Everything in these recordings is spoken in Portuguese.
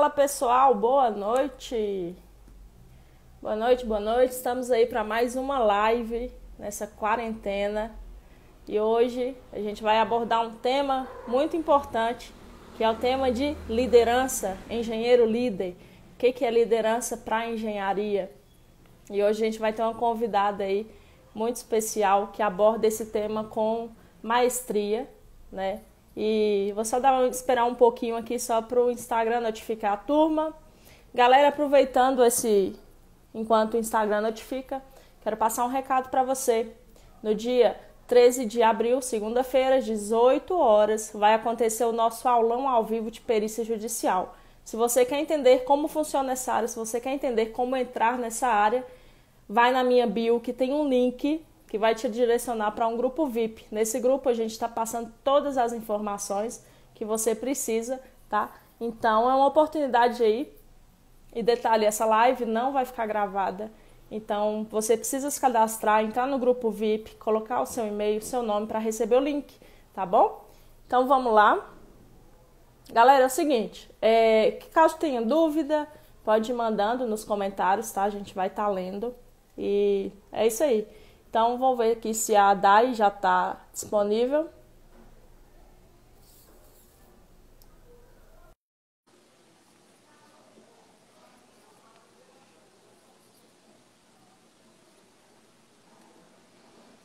Fala pessoal, boa noite. Boa noite, boa noite. Estamos aí para mais uma live nessa quarentena. E hoje a gente vai abordar um tema muito importante, que é o tema de liderança, engenheiro líder. O que é liderança para engenharia? E hoje a gente vai ter uma convidada aí muito especial que aborda esse tema com maestria, né? E vou só esperar um pouquinho aqui só para o Instagram notificar a turma. Galera, aproveitando enquanto o Instagram notifica, quero passar um recado para você. No dia 13 de abril, segunda-feira, às 18 horas, vai acontecer o nosso aulão ao vivo de perícia judicial. Se você quer entender como funciona essa área, se você quer entender como entrar nessa área, vai na minha bio que tem um link que vai te direcionar para um grupo VIP. Nesse grupo a gente está passando todas as informações que você precisa, tá? Então é uma oportunidade aí. E detalhe, essa live não vai ficar gravada. Então você precisa se cadastrar, entrar no grupo VIP, colocar o seu e-mail, o seu nome para receber o link, tá bom? Então vamos lá. Galera, é o seguinte, caso tenha dúvida, pode ir mandando nos comentários, tá? A gente vai estar lendo. E é isso aí. Então, vamos ver aqui se a Dai já está disponível. Tô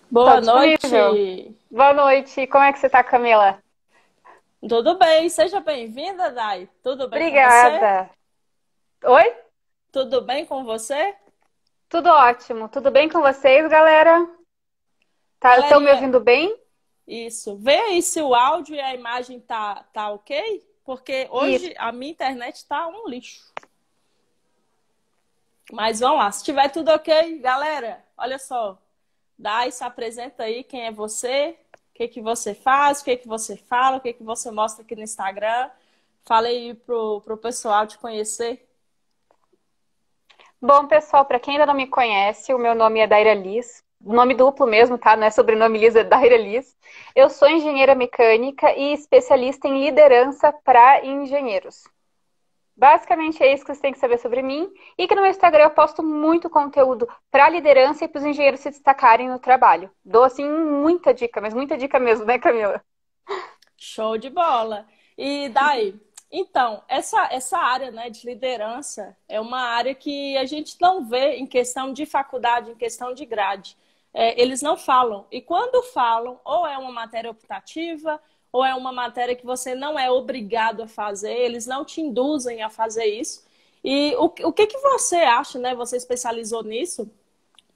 Boa disponível. noite! Boa noite. Como é que você tá, Camila? Tudo bem? Seja bem-vinda, Dai. Tudo bem com você? Obrigada. Oi? Tudo bem com você? Tudo ótimo. Tudo bem com vocês, galera? Estão me Galerinha, ouvindo bem? isso. Vê aí se o áudio e a imagem tá ok, porque Isso. hoje a minha internet tá um lixo. Mas vamos lá, se tiver tudo ok, galera, olha só. Dai, se apresenta aí quem é você, o que você faz, o que você fala, o que você mostra aqui no Instagram. Fala aí pro pessoal te conhecer. Bom, pessoal, para quem ainda não me conhece, o meu nome é Daira Liz. Nome duplo mesmo, tá? Não é sobrenome Liz, é Daira Liz. Eu sou engenheira mecânica e especialista em liderança para engenheiros. Basicamente é isso que você tem que saber sobre mim e que no meu Instagram eu posto muito conteúdo para liderança e para os engenheiros se destacarem no trabalho. Dou assim muita dica, mas muita dica mesmo, né, Camila? Show de bola. E daí, então, essa área, né, de liderança é uma área que a gente não vê em questão de faculdade, em questão de grade. Eles não falam. E quando falam, ou é uma matéria optativa, ou é uma matéria que você não é obrigado a fazer, eles não te induzem a fazer isso. E o que você acha, né? Você especializou nisso?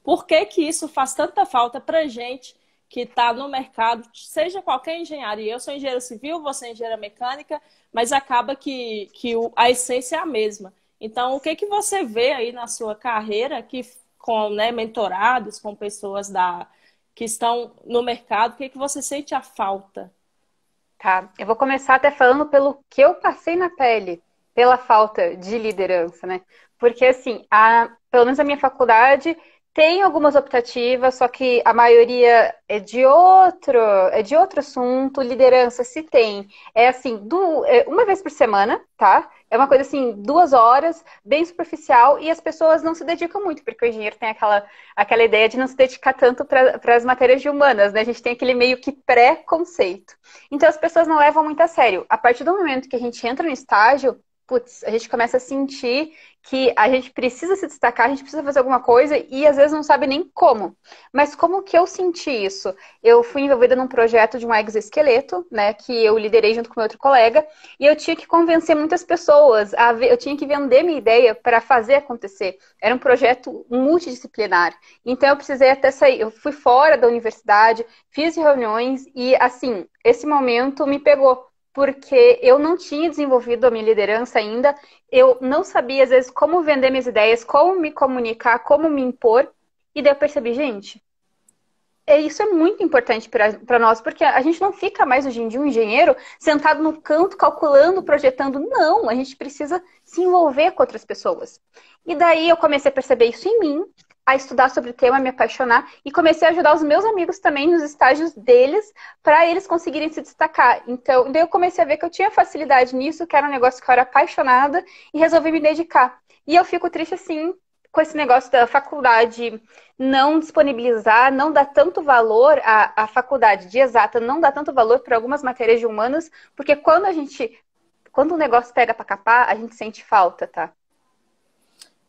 Por que que isso faz tanta falta para gente que está no mercado, seja qualquer engenharia? Eu sou engenheira civil, você é engenheira mecânica, mas acaba que a essência é a mesma. Então, o que que você vê aí na sua carreira que com, né, mentorados, com pessoas que estão no mercado, o que que você sente a falta? Tá, eu vou começar até falando pelo que eu passei na pele, pela falta de liderança, né? Porque, assim, pelo menos a minha faculdade tem algumas optativas, só que a maioria é de outro assunto. Liderança, se tem, é assim, uma vez por semana, tá? É uma coisa assim, 2 horas, bem superficial, e as pessoas não se dedicam muito, porque o engenheiro tem aquela ideia de não se dedicar tanto para as matérias de humanas, né? A gente tem aquele meio que pré-conceito. Então as pessoas não levam muito a sério. A partir do momento que a gente entra no estágio, putz, a gente começa a sentir que a gente precisa se destacar, a gente precisa fazer alguma coisa e às vezes não sabe nem como. Mas como que eu senti isso? Eu fui envolvida num projeto de um exoesqueleto, né, que eu liderei junto com meu outro colega, e eu tinha que convencer muitas pessoas, eu tinha que vender minha ideia para fazer acontecer. Era um projeto multidisciplinar. Então eu precisei até sair, eu fui fora da universidade, fiz reuniões e assim, esse momento me pegou, porque eu não tinha desenvolvido a minha liderança ainda, eu não sabia, às vezes, como vender minhas ideias, como me comunicar, como me impor, e daí eu percebi, gente, isso é muito importante para nós, porque a gente não fica mais hoje em dia um engenheiro sentado no canto, calculando, projetando. Não, a gente precisa se envolver com outras pessoas. E daí eu comecei a perceber isso em mim. a estudar sobre o tema, me apaixonar e comecei a ajudar os meus amigos também nos estágios deles para eles conseguirem se destacar. Então, daí eu comecei a ver que eu tinha facilidade nisso, que era um negócio que eu era apaixonada e resolvi me dedicar. E eu fico triste assim com esse negócio da faculdade não disponibilizar, não dar tanto valor à faculdade de exata, não dá tanto valor para algumas matérias de humanas, porque quando o negócio pega para capar, a gente sente falta, tá?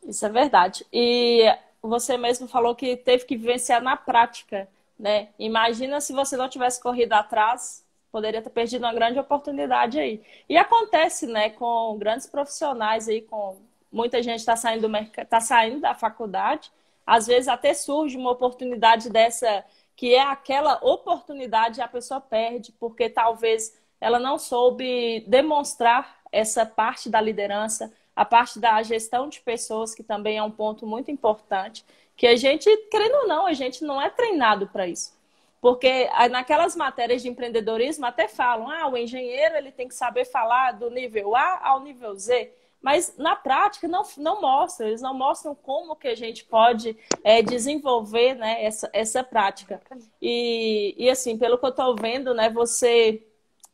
Isso é verdade. E você mesmo falou que teve que vivenciar na prática, né? Imagina se você não tivesse corrido atrás, poderia ter perdido uma grande oportunidade aí. E acontece, né, com grandes profissionais aí, com muita gente está saindo do mercado, tá saindo da faculdade, às vezes até surge uma oportunidade dessa, que é aquela oportunidade e a pessoa perde, porque talvez ela não soube demonstrar essa parte da liderança, a parte da gestão de pessoas, que também é um ponto muito importante, que a gente, querendo ou não, a gente não é treinado para isso. Porque naquelas matérias de empreendedorismo até falam, o engenheiro ele tem que saber falar do nível A ao nível Z, mas na prática não mostra, eles não mostram como que a gente pode desenvolver, né, essa prática. E assim, pelo que eu estou vendo, né, você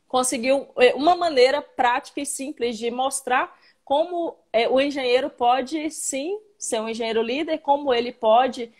conseguiu uma maneira prática e simples de mostrar como o engenheiro pode, sim, ser um engenheiro líder, como ele pode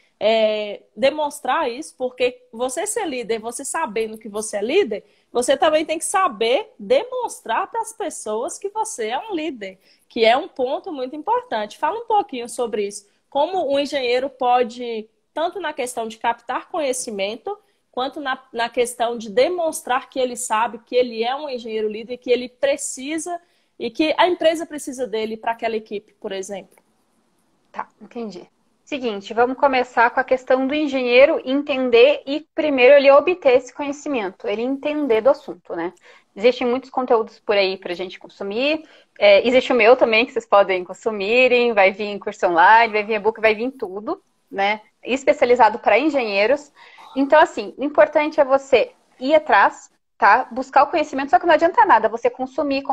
demonstrar isso, porque você ser líder, você sabendo que você é líder, você também tem que saber demonstrar para as pessoas que você é um líder, que é um ponto muito importante. Fala um pouquinho sobre isso. Como um engenheiro pode, tanto na questão de captar conhecimento, quanto na questão de demonstrar que ele sabe, que ele é um engenheiro líder, que ele precisa e que a empresa precisa dele para aquela equipe, por exemplo. Tá, entendi. Seguinte, vamos começar com a questão do engenheiro entender e primeiro ele obter esse conhecimento, ele entender do assunto, né? Existem muitos conteúdos por aí para a gente consumir, existe o meu também que vocês podem consumirem, vai vir em curso online, vai vir e-book, vai vir tudo, né? Especializado para engenheiros. Então, assim, o importante é você ir atrás, tá? Buscar o conhecimento, só que não adianta nada você consumir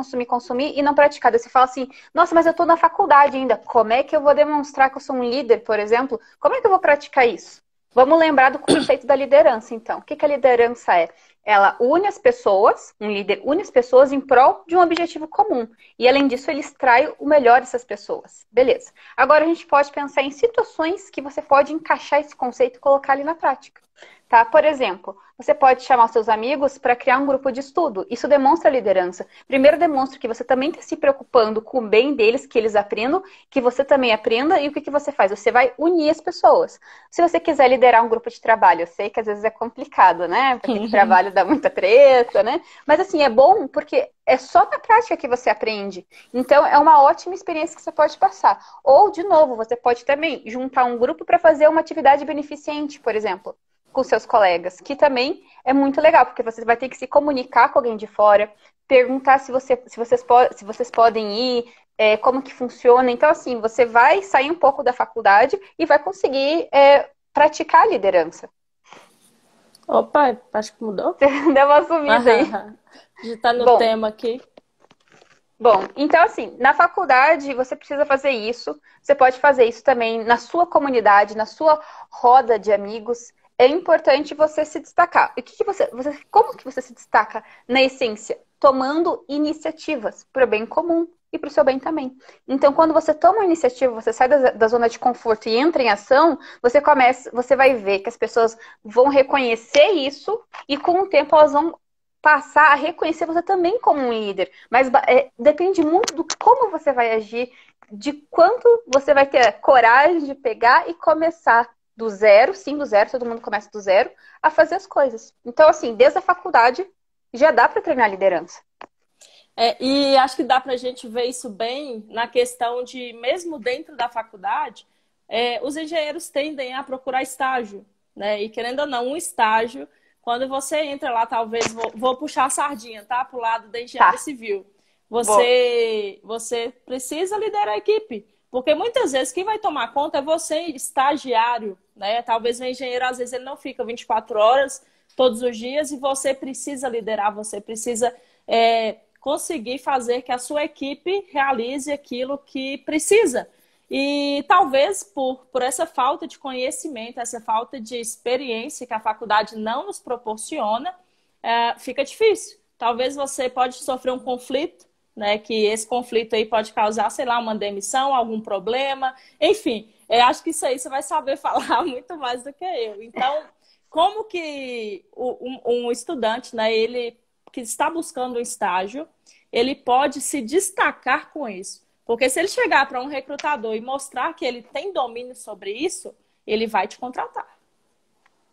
e não praticar. Daí você fala assim, nossa, mas eu tô na faculdade ainda. Como é que eu vou demonstrar que eu sou um líder, por exemplo? Como é que eu vou praticar isso? Vamos lembrar do conceito da liderança, então. O que a liderança é? Ela une as pessoas, um líder une as pessoas em prol de um objetivo comum. E, além disso, ele extrai o melhor dessas pessoas. Beleza. Agora, a gente pode pensar em situações que você pode encaixar esse conceito e colocar ali na prática. Tá? Por exemplo, você pode chamar os seus amigos para criar um grupo de estudo. Isso demonstra liderança. Primeiro, demonstra que você também está se preocupando com o bem deles, que eles aprendam, que você também aprenda. E o que você faz? Você vai unir as pessoas. Se você quiser liderar um grupo de trabalho, eu sei que às vezes é complicado, né? Porque o trabalho dá muita treta, né? Mas assim, é bom porque é só na prática que você aprende. Então, é uma ótima experiência que você pode passar. Ou, de novo, você pode também juntar um grupo para fazer uma atividade beneficente, por exemplo, com seus colegas, que também é muito legal, porque você vai ter que se comunicar com alguém de fora, perguntar se vocês podem ir, como que funciona. Então, assim, você vai sair um pouco da faculdade e vai conseguir praticar a liderança. Opa, acho que mudou. Deu uma sumida aí. Já tá no tema aqui. Bom, então assim, na faculdade você precisa fazer isso. Você pode fazer isso também na sua comunidade, na sua roda de amigos. É importante você se destacar. E como que você se destaca na essência? Tomando iniciativas para o bem comum e para o seu bem também. Então, quando você toma uma iniciativa, você sai da zona de conforto e entra em ação, você vai ver que as pessoas vão reconhecer isso e com o tempo elas vão passar a reconhecer você também como um líder. Mas depende muito do como você vai agir, de quanto você vai ter coragem de pegar e começar do zero, sim, do zero, todo mundo começa do zero, a fazer as coisas. Então, assim, desde a faculdade, já dá para treinar liderança. E acho que dá para a gente ver isso bem na questão de, mesmo dentro da faculdade, os engenheiros tendem a procurar estágio, né? E querendo ou não, um estágio, quando você entra lá, talvez, vou puxar a sardinha, tá? Para o lado da engenharia civil. Você precisa liderar a equipe. Porque muitas vezes quem vai tomar conta é você, estagiário, né? Talvez o engenheiro, às vezes, ele não fica 24 horas todos os dias e você precisa liderar, você precisa conseguir fazer que a sua equipe realize aquilo que precisa. E talvez por essa falta de conhecimento, essa falta de experiência que a faculdade não nos proporciona, fica difícil. Talvez você pode sofrer um conflito, né? Que esse conflito aí pode causar, sei lá, uma demissão, algum problema. Enfim, acho que isso aí você vai saber falar muito mais do que eu. Então, como que um estudante, né, ele que está buscando um estágio, ele pode se destacar com isso? Porque se ele chegar para um recrutador e mostrar que ele tem domínio sobre isso, ele vai te contratar.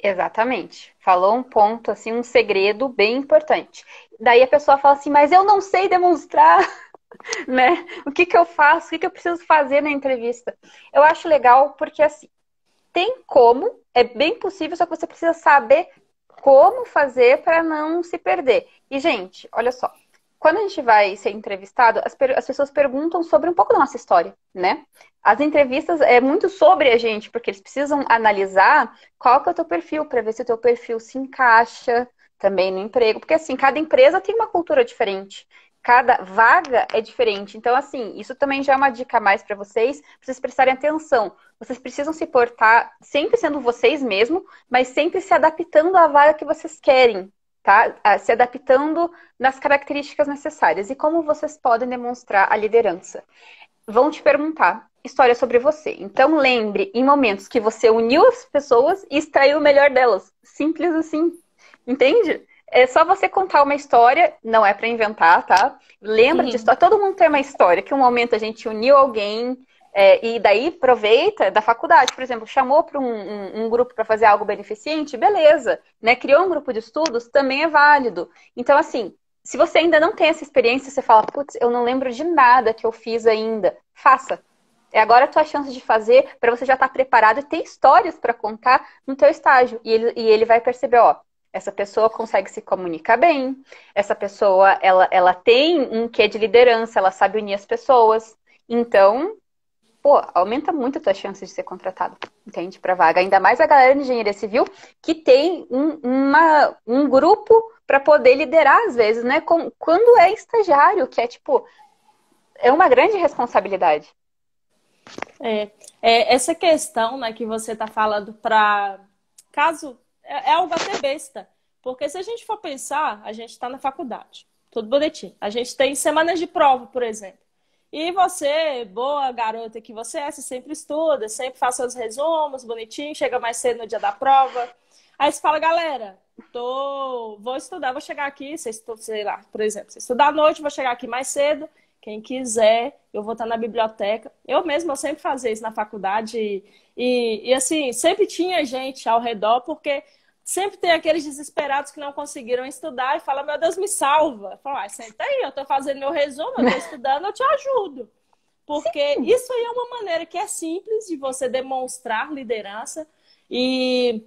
Exatamente. Falou um ponto, assim, um segredo bem importante. Daí a pessoa fala assim, mas eu não sei demonstrar, né? O que que eu faço? O que que eu preciso fazer na entrevista? Eu acho legal porque, assim, tem como, é bem possível, só que você precisa saber como fazer para não se perder. E, gente, olha só. Quando a gente vai ser entrevistado, as pessoas perguntam sobre um pouco da nossa história, né? As entrevistas é muito sobre a gente, porque eles precisam analisar qual que é o teu perfil, para ver se o teu perfil se encaixa também no emprego. Porque, assim, cada empresa tem uma cultura diferente. Cada vaga é diferente. Então, assim, isso também já é uma dica a mais para vocês prestarem atenção. Vocês precisam se portar sempre sendo vocês mesmo, mas sempre se adaptando à vaga que vocês querem, tá? Se adaptando nas características necessárias. E como vocês podem demonstrar a liderança? Vão te perguntar história sobre você. Então, lembre em momentos que você uniu as pessoas e extraiu o melhor delas. Simples assim. Entende? É só você contar uma história, não é para inventar, tá? Lembra de história. Todo mundo tem uma história, que um momento a gente uniu alguém, e daí aproveita da faculdade, por exemplo, chamou para um grupo para fazer algo beneficente, beleza, né? Criou um grupo de estudos, também é válido. Então, assim, se você ainda não tem essa experiência, você fala, putz, eu não lembro de nada que eu fiz ainda. Faça. É agora a tua chance de fazer para você já estar preparado e ter histórias para contar no teu estágio. E ele vai perceber, ó, essa pessoa consegue se comunicar bem, essa pessoa, ela tem um quê de liderança, ela sabe unir as pessoas. Então, pô, aumenta muito a tua chance de ser contratado, entende? Para vaga. Ainda mais a galera de engenharia civil que tem um grupo para poder liderar, às vezes, né? Quando é estagiário, que é tipo, é uma grande responsabilidade. Essa questão, né, que você está falando para caso é algo até besta, porque se a gente for pensar, a gente está na faculdade, tudo bonitinho. A gente tem semanas de prova, por exemplo. E você, boa garota que você sempre estuda, sempre faz seus resumos bonitinho, chega mais cedo no dia da prova. Aí você fala, galera, vou estudar, vou chegar aqui, sei lá, por exemplo, você estudar à noite, vou chegar aqui mais cedo. Quem quiser, eu vou estar na biblioteca. Eu mesma, eu sempre fazia isso na faculdade. E assim, sempre tinha gente ao redor, porque sempre tem aqueles desesperados que não conseguiram estudar e fala, meu Deus, me salva. Fala, senta aí, eu estou fazendo meu resumo, eu estou estudando, eu te ajudo. Porque Sim. isso aí é uma maneira que é simples de você demonstrar liderança e,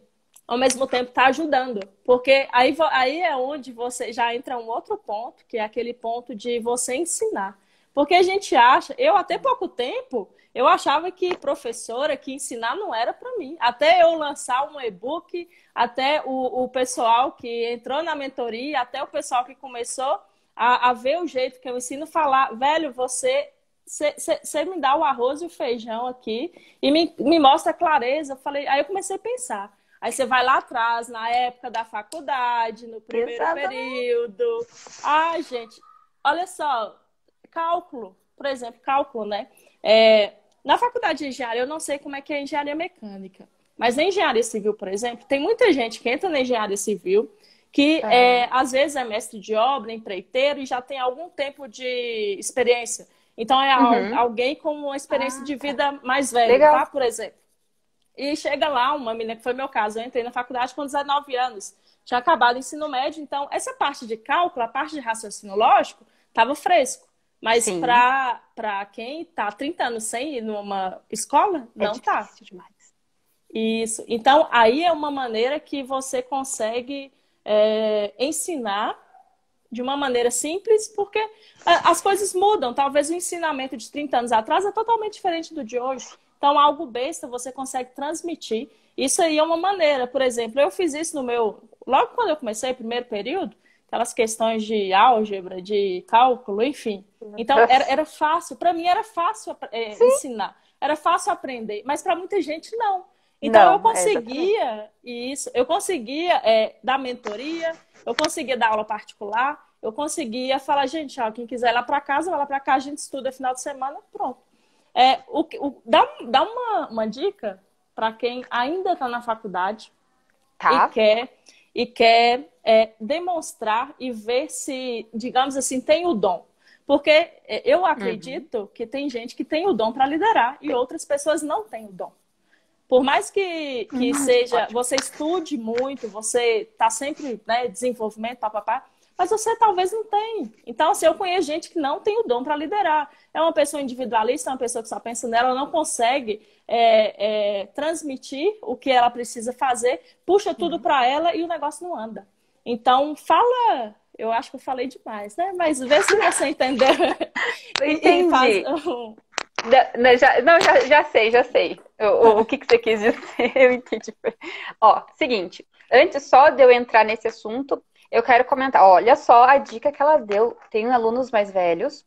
ao mesmo tempo, tá ajudando. Porque aí é onde você já entra um outro ponto, que é aquele ponto de você ensinar. Porque a gente acha, eu até pouco tempo, eu achava que professora, que ensinar não era para mim. Até eu lançar um e-book, até o pessoal que entrou na mentoria, até o pessoal que começou a ver o jeito que eu ensino, falar, velho, você me dá o arroz e o feijão aqui e me mostra a clareza. Eu falei, aí eu comecei a pensar. Aí você vai lá atrás, na época da faculdade, no primeiro período. Ah, gente, olha só, cálculo, por exemplo, cálculo, né? Na faculdade de engenharia, eu não sei como é que é a engenharia mecânica, mas na engenharia civil, por exemplo, tem muita gente que entra na engenharia civil que às vezes é mestre de obra, empreiteiro e já tem algum tempo de experiência. Então é alguém com uma experiência de vida mais velha, tá? Por exemplo. E chega lá uma menina, que foi meu caso, eu entrei na faculdade com 19 anos, tinha acabado o ensino médio, então essa parte de cálculo, a parte de raciocínio lógico, estava fresco. Mas para quem está 30 anos sem ir numa escola, não está. Demais. Isso. Então, aí é uma maneira que você consegue ensinar de uma maneira simples, porque as coisas mudam. Talvez o ensinamento de 30 anos atrás é totalmente diferente do de hoje. Então, algo besta você consegue transmitir. Isso aí é uma maneira. Por exemplo, eu fiz isso logo quando eu comecei, primeiro período, aquelas questões de álgebra, de cálculo, enfim. Então, era fácil. Para mim, era fácil ensinar. era fácil aprender, mas para muita gente não. Então eu Exatamente. conseguia isso, eu conseguia dar mentoria, eu conseguia dar aula particular, eu conseguia falar, gente, ó, quem quiser ir lá para casa, vai lá para cá, a gente estuda final de semana, pronto. Dá uma dica para quem ainda está na faculdade e Tá? quer demonstrar e ver se, digamos assim, tem o dom. Porque eu Uhum. acredito que tem gente que tem o dom para liderar e outras pessoas não têm o dom. Por mais que seja, Ótimo. você estude muito, você está sempre, né, desenvolvimento, papapá, mas você talvez não tem. Então, assim, eu conheço gente que não tem o dom para liderar. É uma pessoa individualista, é uma pessoa que só pensa nela, ela não consegue transmitir o que ela precisa fazer, puxa tudo Uhum. para ela e o negócio não anda. Então, fala. Eu acho que eu falei demais, né? Mas vê se você entendeu e faz. Entendi. Não, já sei, já sei. O que você quis dizer, eu entendi. Ó, seguinte, antes só de eu entrar nesse assunto, eu quero comentar. Olha só a dica que ela deu. Tem alunos mais velhos,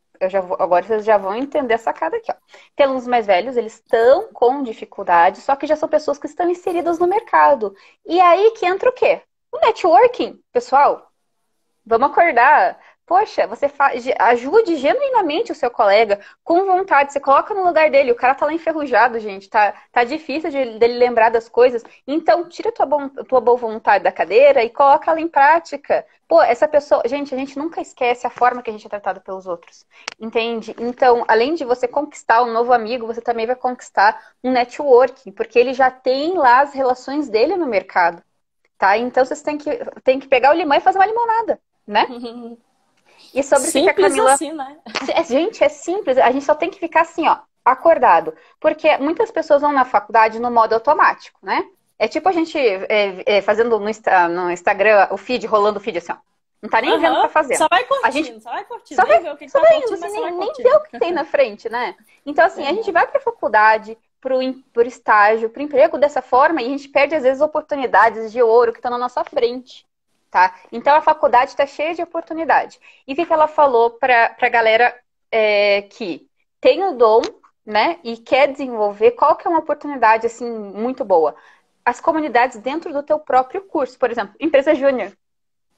agora vocês já vão entender essa sacada aqui, ó. Tem alunos mais velhos, eles estão com dificuldade, só que já são pessoas que estão inseridas no mercado. E aí que entra o quê? O networking, pessoal. Vamos acordar. Poxa, ajude genuinamente o seu colega, com vontade. Você coloca no lugar dele. O cara tá lá enferrujado, gente. Tá difícil dele lembrar das coisas. Então, tira tua boa vontade da cadeira e coloca ela em prática. Pô, essa pessoa. Gente, a gente nunca esquece a forma que a gente é tratado pelos outros. Entende? Então, além de você conquistar um novo amigo, você também vai conquistar um networking, porque ele já tem lá as relações dele no mercado. Tá? Então, vocês têm que pegar o limão e fazer uma limonada, né? E sobre o que a Simples Camila. assim, né? Gente, é simples. A gente só tem que ficar assim, ó, acordado. Porque muitas pessoas vão na faculdade no modo automático, né? É tipo a gente fazendo no Instagram o feed, rolando o feed assim, ó. Não tá nem vendo o que tá Aham. fazendo. A gente Só vai só curtindo. vai, Nem vê o que só tá vai indo, curtindo, assim, mas só vai nem vê curtindo. o que tem na frente, né? Então, assim, a gente Verdade. vai pra faculdade, por estágio, pro emprego dessa forma, e a gente perde, às vezes, oportunidades de ouro que estão na nossa frente. Tá? Então a faculdade está cheia de oportunidade. E o que ela falou para a galera que tem o dom, né, e quer desenvolver? Qual que é uma oportunidade assim muito boa? As comunidades dentro do teu próprio curso, por exemplo, empresa júnior.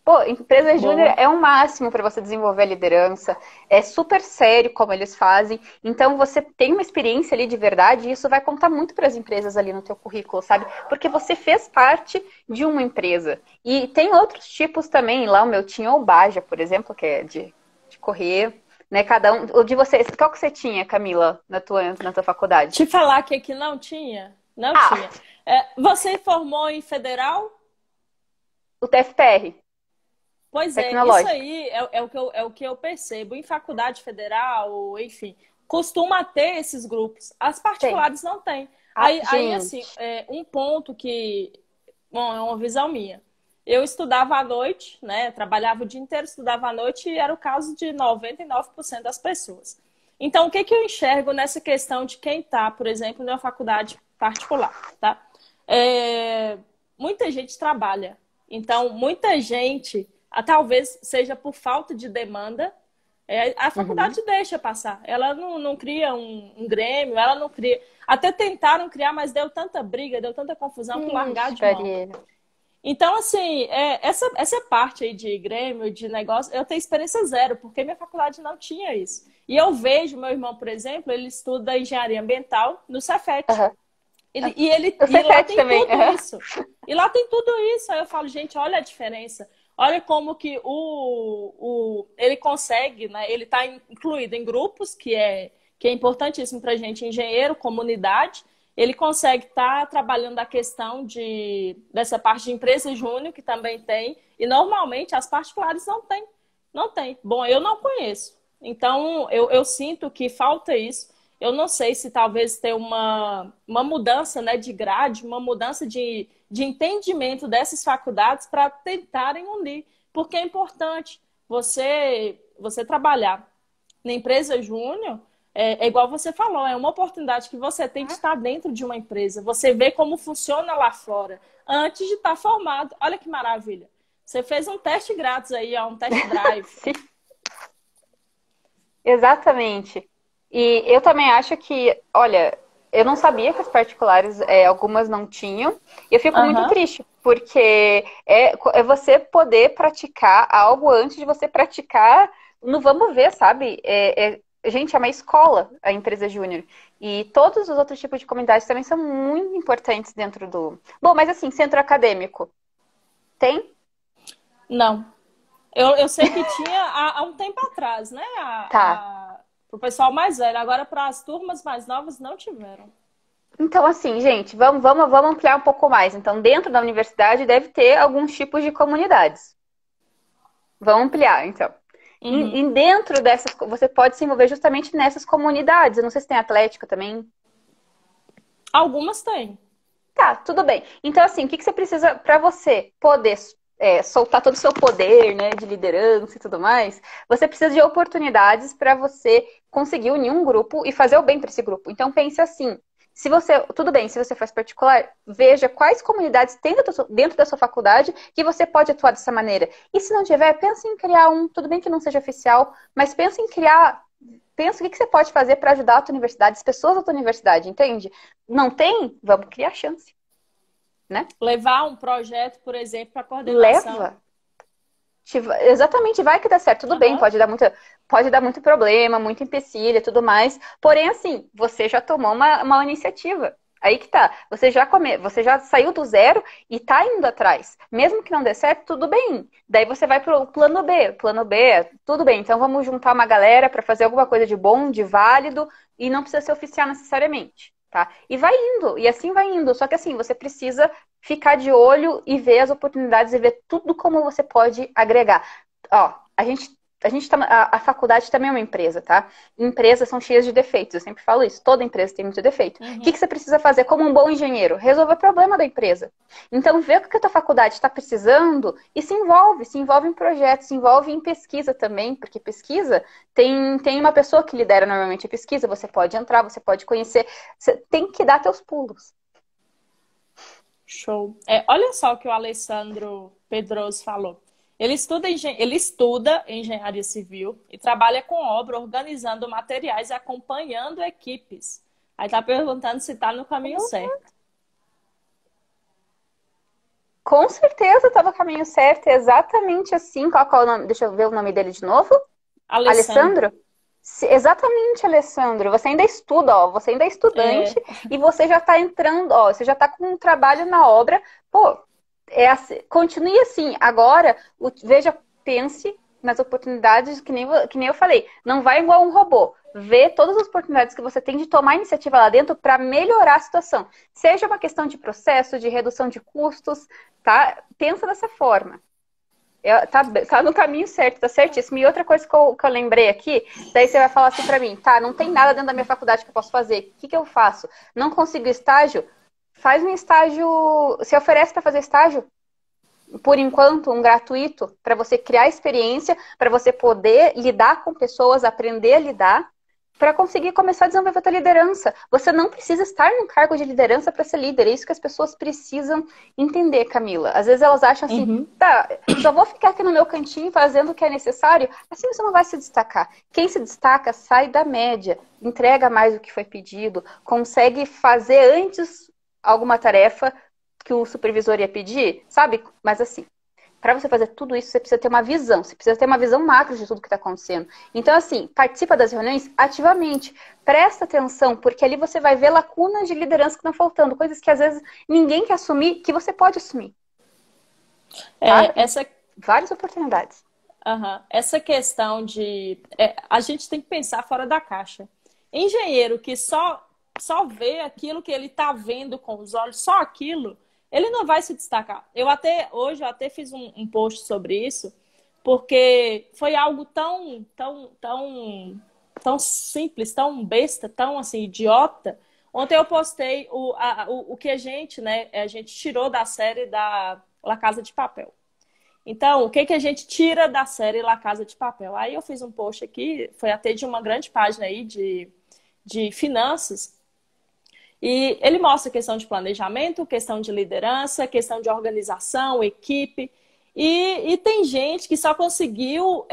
Pô, empresa júnior Boa. é o máximo para você desenvolver a liderança. É super sério como eles fazem. Então você tem uma experiência ali de verdade e isso vai contar muito para as empresas ali no teu currículo, sabe? Porque você fez parte de uma empresa. E tem outros tipos também. Lá o meu tinha o Baja, por exemplo, que é de correr, né? Cada um. O de vocês. Qual que você tinha, Camila, na tua faculdade? Te falar que aqui não tinha? Não Ah, tinha. Você formou em federal? o TFPR, Pois é, isso tecnológica. aí é o que eu percebo. Em faculdade federal, enfim, costuma ter esses grupos. As Tem. particulares não têm. Ah, Aí assim, gente. um ponto que, bom, é uma visão minha. Eu estudava à noite, né? Trabalhava o dia inteiro, estudava à noite e era o caso de 99% das pessoas. Então, o que que eu enxergo nessa questão de quem está, por exemplo, numa faculdade particular, tá? É, muita gente trabalha. Então, muita gente, talvez seja por falta de demanda, a Uhum. faculdade deixa passar. Ela não cria um grêmio, ela não cria. Até tentaram criar, mas deu tanta briga, deu tanta confusão que largar Ixi, de mão. Mariana. Então, assim, essa parte aí de grêmio, de negócio, eu tenho experiência zero, porque minha faculdade não tinha isso. E eu vejo, meu irmão, por exemplo, ele estuda engenharia ambiental no Cefet. Aham. O E lá Cefet tem também. tudo isso. E lá tem tudo isso. Aí eu falo, gente, olha a diferença. Olha como que ele consegue, né? Ele está incluído em grupos, que é importantíssimo para a gente, engenheiro, comunidade. Ele consegue estar trabalhando a questão dessa parte de empresa júnior, que também tem. E normalmente as particulares não tem. Não tem. Bom, eu não conheço. Então, eu sinto que falta isso. Eu não sei se talvez ter uma mudança, né, de grade, uma mudança de entendimento dessas faculdades para tentarem unir. Porque é importante você trabalhar na empresa júnior, é igual você falou, é uma oportunidade que você tem de estar dentro de uma empresa. Você vê como funciona lá fora antes de estar formado. Olha que maravilha. Você fez um teste grátis aí, um test drive. Sim, exatamente. E eu também acho que, olha, Eu não sabia que as particulares, algumas não tinham, e eu fico muito Aham. triste, porque é você poder praticar algo antes de você praticar no vamos ver, sabe? Gente, é uma escola a empresa júnior. E todos os outros tipos de comunidades também são muito importantes dentro do. Bom, mas assim, centro acadêmico, tem? Não. Eu sei que tinha há um tempo atrás, né? Tá. Pro pessoal mais velho. Agora, para as turmas mais novas, não tiveram. Então, assim, gente, vamos ampliar um pouco mais. Então, dentro da universidade deve ter alguns tipos de comunidades. Vamos ampliar, então. Uhum. E dentro dessas, você pode se envolver justamente nessas comunidades. Eu não sei se tem atlética também. Algumas têm. Tá, tudo bem. Então, assim, o que que você precisa para você poder soltar todo o seu poder, né, de liderança e tudo mais? Você precisa de oportunidades para você conseguir unir um grupo e fazer o bem para esse grupo. Então, pense assim. Se você, tudo bem, se você faz particular, veja quais comunidades tem dentro da sua faculdade que você pode atuar dessa maneira. E se não tiver, pense em criar um, tudo bem que não seja oficial, mas pense em criar, pensa o que que você pode fazer para ajudar a tua universidade, as pessoas da tua universidade, entende? Não tem? Vamos criar chance, né? Levar um projeto, por exemplo, para coordenação. Leva. Exatamente, vai que dá certo. Tudo bem, Aham. pode dar muito problema, muito empecilho e tudo mais. Porém, assim, você já tomou uma iniciativa. Aí que tá. Você já saiu do zero e tá indo atrás. Mesmo que não dê certo, tudo bem. Daí você vai pro plano B. Plano B, tudo bem. Então vamos juntar uma galera para fazer alguma coisa de bom, de válido, e não precisa ser oficial necessariamente, tá? E vai indo, e assim vai indo. Só que assim, você precisa ficar de olho e ver as oportunidades e ver tudo como você pode agregar. Ó, a faculdade também é uma empresa, tá? Empresas são cheias de defeitos, eu sempre falo isso, toda empresa tem muito defeito. O que Uhum. você precisa fazer como um bom engenheiro? Resolver o problema da empresa. Então, vê o que a tua faculdade está precisando e se envolve em projetos, se envolve em pesquisa também, porque pesquisa tem uma pessoa que lidera normalmente a pesquisa, você pode entrar, você pode conhecer, você tem que dar teus pulos. Show. Olha só o que o Alessandro Pedroso falou. Ele estuda engenharia civil e trabalha com obra, organizando materiais e acompanhando equipes. Aí tá perguntando se tá no caminho certo. Com certeza estava no caminho certo, é exatamente assim. Qual é o nome? Deixa eu ver o nome dele de novo. Alessandro, Alessandro? Exatamente, Alessandro. Você ainda estuda, ó. Você ainda é estudante é, e você já está entrando, ó. Você já está com um trabalho na obra. Pô, continue assim. Agora, veja, pense nas oportunidades que nem eu falei. Não vai igual um robô. Vê todas as oportunidades que você tem de tomar iniciativa lá dentro para melhorar a situação. Seja uma questão de processo, de redução de custos, tá? Pensa dessa forma. Tá no caminho certo, tá certíssimo. E outra coisa que eu lembrei aqui, daí você vai falar assim pra mim, tá, não tem nada dentro da minha faculdade que eu posso fazer. O que que eu faço? Não consigo estágio? Faz um estágio, se oferece para fazer estágio, por enquanto, um gratuito, para você criar experiência, para você poder lidar com pessoas, aprender a lidar, para conseguir começar a desenvolver a tua liderança. Você não precisa estar num cargo de liderança para ser líder. É isso que as pessoas precisam entender, Camila. Às vezes elas acham assim, uhum. tá, só vou ficar aqui no meu cantinho fazendo o que é necessário. Assim você não vai se destacar. Quem se destaca sai da média, entrega mais do que foi pedido, consegue fazer antes alguma tarefa que o supervisor ia pedir, sabe? Mas assim, para você fazer tudo isso, você precisa ter uma visão. Você precisa ter uma visão macro de tudo que está acontecendo. Então, assim, participa das reuniões ativamente. Presta atenção, porque ali você vai ver lacunas de liderança que estão faltando. Coisas que, às vezes, ninguém quer assumir, que você pode assumir. Tá? É, essa, Várias oportunidades. essa questão a gente tem que pensar fora da caixa. Engenheiro que só vê aquilo que ele está vendo com os olhos, só aquilo, ele não vai se destacar. Hoje eu até fiz um post sobre isso, porque foi algo tão simples, tão besta, tão assim, idiota. Ontem eu postei o que a gente, né, a gente tirou da série da La Casa de Papel. Então, o que que a gente tira da série La Casa de Papel? Aí eu fiz um post aqui, foi até de uma grande página aí de finanças, e ele mostra questão de planejamento, questão de liderança, questão de organização, equipe. E tem gente que só conseguiu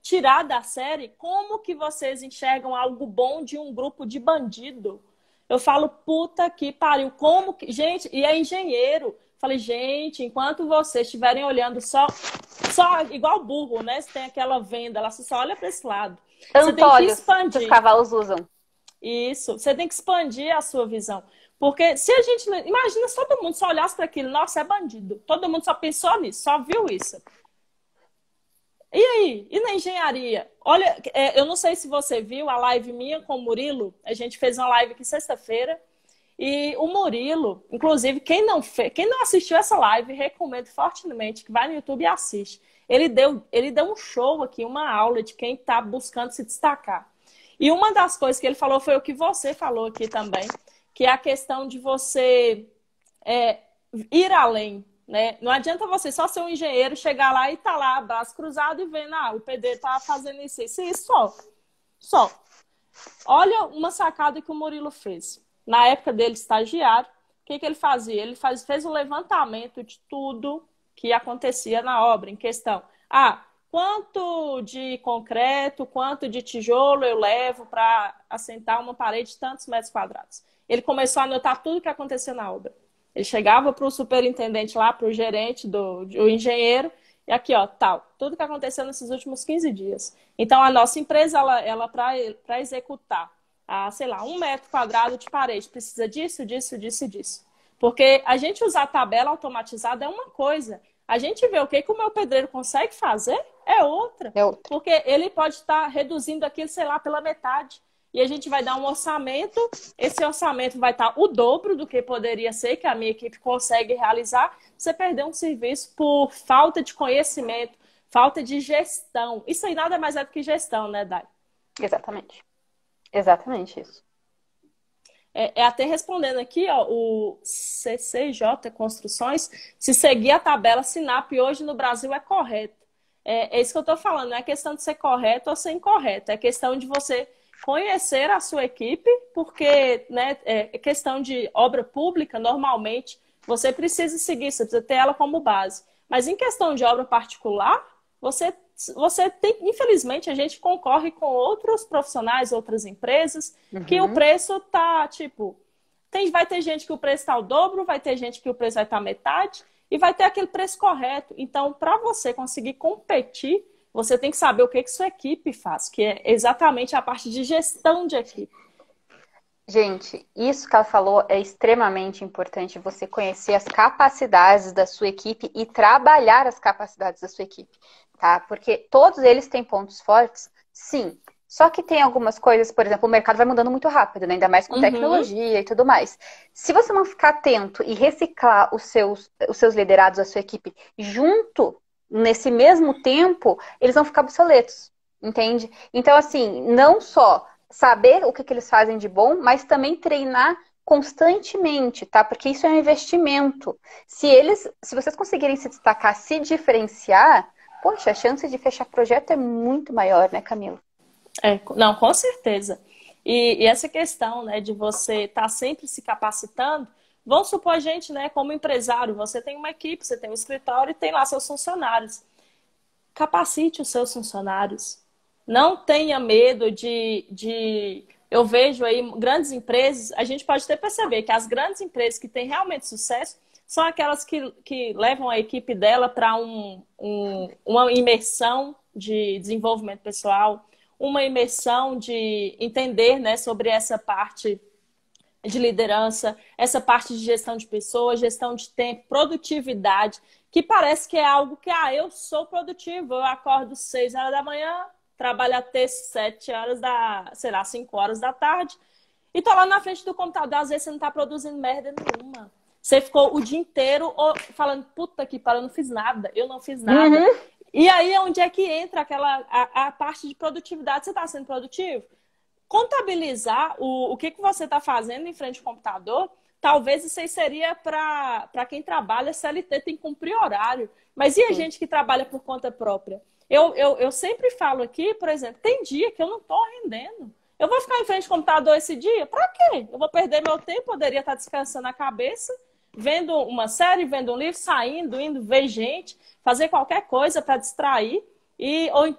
tirar da série como que vocês enxergam algo bom de um grupo de bandido. Eu falo, puta que pariu, como que... Gente, e é engenheiro. Falei, gente, enquanto vocês estiverem olhando só igual burro, né? Você tem aquela venda, ela só olha para esse lado. Você tem que Antolhos que os expandir. cavalos usam. Isso, você tem que expandir a sua visão. Porque se a gente. Imagina se todo mundo só olhasse para aquilo, nossa, é bandido. Todo mundo só pensou nisso, só viu isso. E aí? E na engenharia? Olha, eu não sei se você viu a live minha com o Murilo. A gente fez uma live aqui sexta-feira. E o Murilo, inclusive, quem não assistiu essa live, recomendo fortemente que vai no YouTube e assiste. Ele deu um show aqui, uma aula de quem está buscando se destacar. E uma das coisas que ele falou foi o que você falou aqui também, que é a questão de você ir além, né? Não adianta você só ser um engenheiro, chegar lá e tá lá, braço cruzado e vendo, o PD tá fazendo isso, só. Olha uma sacada que o Murilo fez. Na época dele, estagiário, o que ele fazia? Ele fez um levantamento de tudo que acontecia na obra em questão. Quanto de concreto, quanto de tijolo eu levo para assentar uma parede de tantos metros quadrados? Ele começou a anotar tudo que acontecia na obra. Ele chegava para o superintendente lá, para o gerente, do engenheiro, e aqui, tudo que aconteceu nesses últimos 15 dias. Então, a nossa empresa, ela para executar, sei lá, 1 metro quadrado de parede, precisa disso, disso, disso e disso. Porque a gente usar a tabela automatizada é uma coisa. A gente vê o que o meu pedreiro consegue fazer é outra. Porque ele pode estar reduzindo aquilo, sei lá, pela metade. E a gente vai dar um orçamento, esse orçamento vai estar o dobro do que poderia ser, que a minha equipe consegue realizar. Você perdeu um serviço por falta de conhecimento, falta de gestão. Isso aí nada mais é do que gestão, né, Dai? Exatamente. Exatamente isso. Até respondendo aqui, o CCJ Construções, se seguir a tabela Sinap hoje no Brasil é correto. É isso que eu estou falando, não é questão de ser correto ou ser incorreto, é questão de você conhecer a sua equipe, porque, né, é questão de obra pública, normalmente, você precisa seguir, você precisa ter ela como base. Mas em questão de obra particular, você tem, infelizmente, a gente concorre com outros profissionais, outras empresas, que o preço tá, vai ter gente que o preço está ao dobro, vai ter gente que o preço vai estar metade, e vai ter aquele preço correto. Então, para você conseguir competir, você tem que saber o que sua equipe faz, que é exatamente a parte de gestão de equipe. Gente, isso que ela falou é extremamente importante, você conhecer as capacidades da sua equipe e trabalhar as capacidades da sua equipe, tá? Porque todos eles têm pontos fortes, sim. Só que tem algumas coisas, por exemplo, o mercado vai mudando muito rápido, né? Ainda mais com tecnologia e tudo mais. Se você não ficar atento e reciclar os seus liderados, a sua equipe, junto, nesse mesmo tempo, eles vão ficar obsoletos, entende? Então, assim, não só saber o que eles fazem de bom, mas também treinar constantemente, tá? Porque isso é um investimento. Se vocês conseguirem se destacar, se diferenciar, poxa, a chance de fechar projeto é muito maior, né, Camila? Não, com certeza. E essa questão, né, de você estar sempre se capacitando, vamos supor a gente, né, como empresário, você tem uma equipe, você tem um escritório e tem lá seus funcionários. Capacite os seus funcionários. Não tenha medo de... Eu vejo aí grandes empresas, a gente pode até perceber que as grandes empresas que têm realmente sucesso são aquelas que levam a equipe dela para uma imersão de desenvolvimento pessoal, uma imersão de entender, né, sobre essa parte de liderança, essa parte de gestão de pessoas, gestão de tempo, produtividade, que parece que é algo que, eu sou produtivo, eu acordo 6 horas da manhã, trabalho até 7 horas 5 horas da tarde, e tô lá na frente do computador, às vezes você não tá produzindo merda nenhuma. Você ficou o dia inteiro falando, puta que pariu, eu não fiz nada, eu não fiz nada. E aí, onde é que entra a parte de produtividade? Você está sendo produtivo? Contabilizar o que você está fazendo em frente ao computador, talvez isso aí seria para quem trabalha CLT, tem que cumprir horário. Mas e a gente que trabalha por conta própria? Eu sempre falo aqui, por exemplo, tem dia que eu não estou rendendo. Eu vou ficar em frente ao computador esse dia? Para quê? Eu vou perder meu tempo, poderia estar descansando a cabeça, vendo uma série, vendo um livro, saindo, indo ver gente, fazer qualquer coisa para distrair ou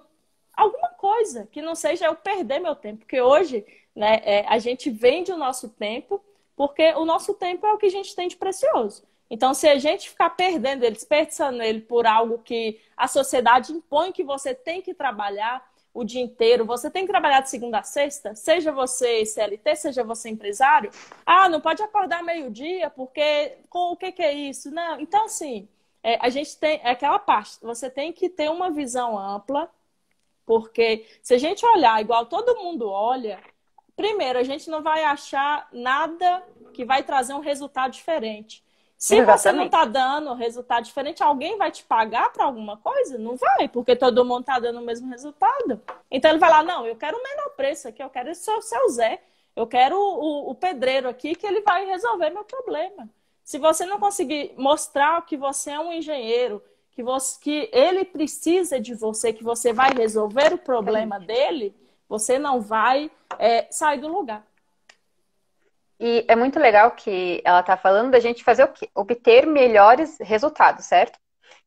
alguma coisa que não seja eu perder meu tempo. Porque hoje né? A gente vende o nosso tempo, porque o nosso tempo é o que a gente tem de precioso. Então, se a gente ficar perdendo ele, desperdiçando ele por algo que a sociedade impõe que você tem que trabalhar o dia inteiro, você tem que trabalhar de segunda a sexta, seja você CLT, seja você empresário, não pode acordar meio-dia, porque com o que é isso? Não. Então, assim, a gente tem aquela parte, você tem que ter uma visão ampla, porque se a gente olhar igual todo mundo olha, primeiro, a gente não vai achar nada que vai trazer um resultado diferente. Se você não Exatamente. está dando resultado diferente, alguém vai te pagar para alguma coisa? Não vai, porque todo mundo está dando o mesmo resultado. Então ele vai lá, não, eu quero o menor preço aqui, eu quero o seu Zé, eu quero o pedreiro aqui que ele vai resolver meu problema. Se você não conseguir mostrar que você é um engenheiro, que ele precisa de você, que você vai resolver o problema dele, você não vai sair do lugar. E é muito legal que ela está falando da gente fazer o quê? Obter melhores resultados, certo?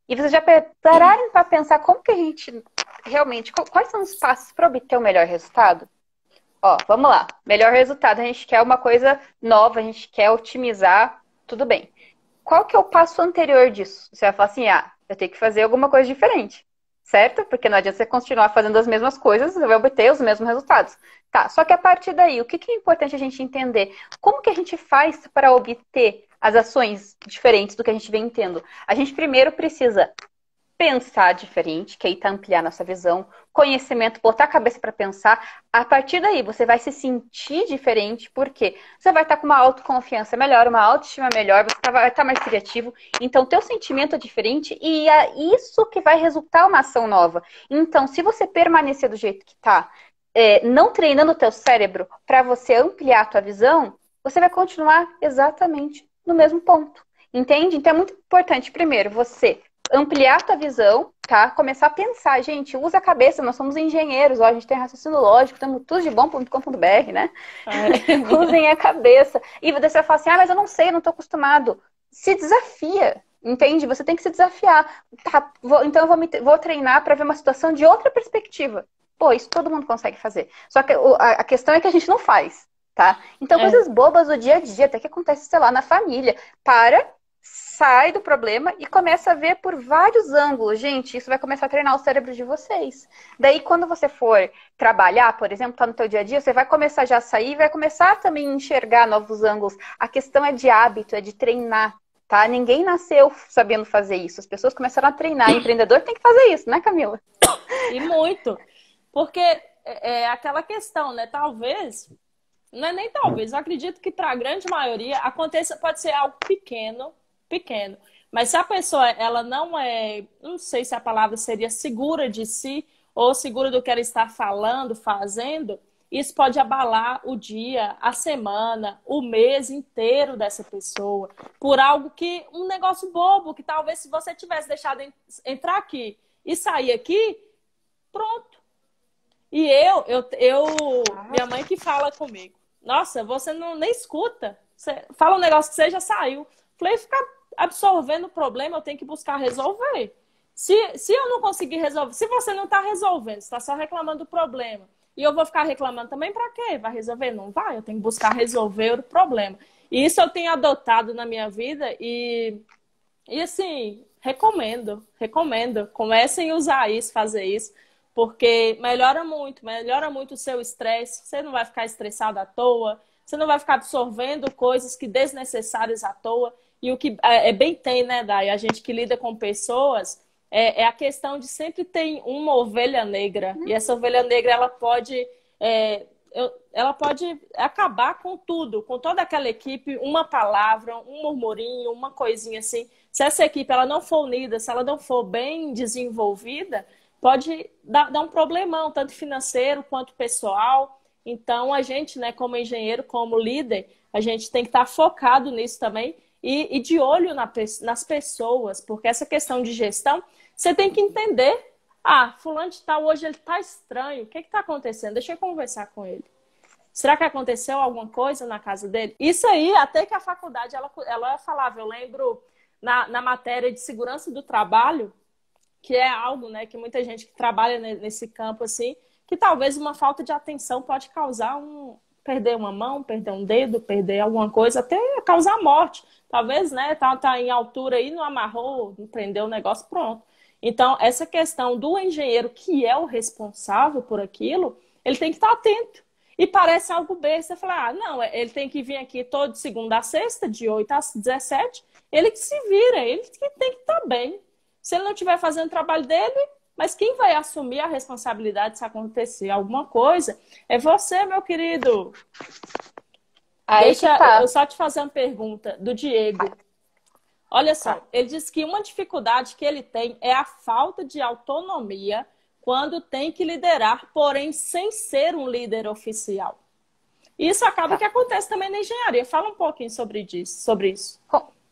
E vocês já pararam para pensar como que a gente realmente, quais são os passos para obter o melhor resultado? Ó, vamos lá. Melhor resultado, a gente quer uma coisa nova, a gente quer otimizar, tudo bem. Qual que é o passo anterior disso? Você vai falar assim, eu tenho que fazer alguma coisa diferente, certo? Porque não adianta você continuar fazendo as mesmas coisas, você vai obter os mesmos resultados. Tá, só que a partir daí, o que é importante a gente entender? Como que a gente faz para obter as ações diferentes do que a gente vem tendo? A gente primeiro precisa pensar diferente, que aí tá ampliar nossa visão, conhecimento, botar a cabeça para pensar. A partir daí, você vai se sentir diferente, porque você vai estar com uma autoconfiança melhor, uma autoestima melhor, você vai estar mais criativo. Então, teu sentimento é diferente e é isso que vai resultar uma ação nova. Então, se você permanecer do jeito que tá, não treinando o teu cérebro para você ampliar a tua visão, você vai continuar exatamente no mesmo ponto. Entende? Então, é muito importante, primeiro, você ampliar a tua visão, tá? Começar a pensar, gente, usa a cabeça, nós somos engenheiros, ó, a gente tem raciocínio lógico, temos tudo de bom.com.br, né? Usem a cabeça. E você vai falar assim, mas eu não sei, eu não tô acostumado. Se desafia, entende? Você tem que se desafiar. Tá, então eu vou treinar para ver uma situação de outra perspectiva. Pô, isso todo mundo consegue fazer. Só que a questão é que a gente não faz, tá? Então, coisas bobas do dia a dia, até que acontece, sei lá, na família. Sai do problema e começa a ver por vários ângulos. Gente, isso vai começar a treinar o cérebro de vocês. Daí, quando você for trabalhar, por exemplo, tá no teu dia a dia, você vai começar já a sair e vai começar também a enxergar novos ângulos. A questão é de hábito, é de treinar, tá? Ninguém nasceu sabendo fazer isso. As pessoas começaram a treinar. Empreendedor tem que fazer isso, né, Camila? E muito. Porque é aquela questão, né? Talvez, não é nem talvez, eu acredito que para a grande maioria aconteça, pode ser algo pequeno, mas se a pessoa ela não sei se a palavra seria segura de si ou segura do que ela está falando, fazendo, isso pode abalar o dia, a semana, o mês inteiro dessa pessoa por algo um negócio bobo, que talvez se você tivesse deixado entrar aqui e sair aqui, pronto. E minha mãe que fala comigo, nossa, você nem escuta, você fala um negócio que você já saiu. Falei, ficar absorvendo o problema, eu tenho que buscar resolver. Se eu não conseguir resolver, se você não está resolvendo, você está só reclamando do problema, e eu vou ficar reclamando também, para quê? Vai resolver? Não vai, eu tenho que buscar resolver o problema. E isso eu tenho adotado na minha vida e assim, recomendo. Comecem a usar isso, fazer isso, porque melhora muito o seu estresse, você não vai ficar estressado à toa, você não vai ficar absorvendo coisas que desnecessárias à toa. E o que bem tem, né, Dai? A gente que lida com pessoas, a questão de sempre ter uma ovelha negra. E essa ovelha negra, ela pode acabar com tudo, com toda aquela equipe, uma palavra, um murmurinho, uma coisinha assim. Se essa equipe ela não for unida, se ela não for bem desenvolvida, pode dar um problemão, tanto financeiro quanto pessoal. Então, a gente, né, como engenheiro, como líder, a gente tem que estar focado nisso também e de olho nas pessoas, porque essa questão de gestão, você tem que entender. Fulano de tal hoje ele tá estranho, o que está acontecendo? Deixa eu conversar com ele. Será que aconteceu alguma coisa na casa dele? Isso aí, até que a faculdade, ela falava, eu lembro na matéria de segurança do trabalho, que é algo, né, que muita gente que trabalha nesse campo, assim, que talvez uma falta de atenção pode causar perder uma mão, perder um dedo, perder alguma coisa, até causar morte. Talvez, né, tá em altura aí, não amarrou, não prendeu o negócio, pronto. Então, essa questão do engenheiro, que é o responsável por aquilo, ele tem que estar atento. E parece algo besta, falar, não, ele tem que vir aqui todo segunda a sexta, de 8 às 17, ele que se vira, ele que tem que estar bem. Se ele não estiver fazendo o trabalho dele, mas quem vai assumir a responsabilidade se acontecer alguma coisa é você, meu querido. Aí Deixa que tá. eu só te fazer uma pergunta do Diego. Olha só, ele diz que uma dificuldade que ele tem é a falta de autonomia quando tem que liderar, porém sem ser um líder oficial. Isso acaba que acontece também na engenharia. Fala um pouquinho sobre isso.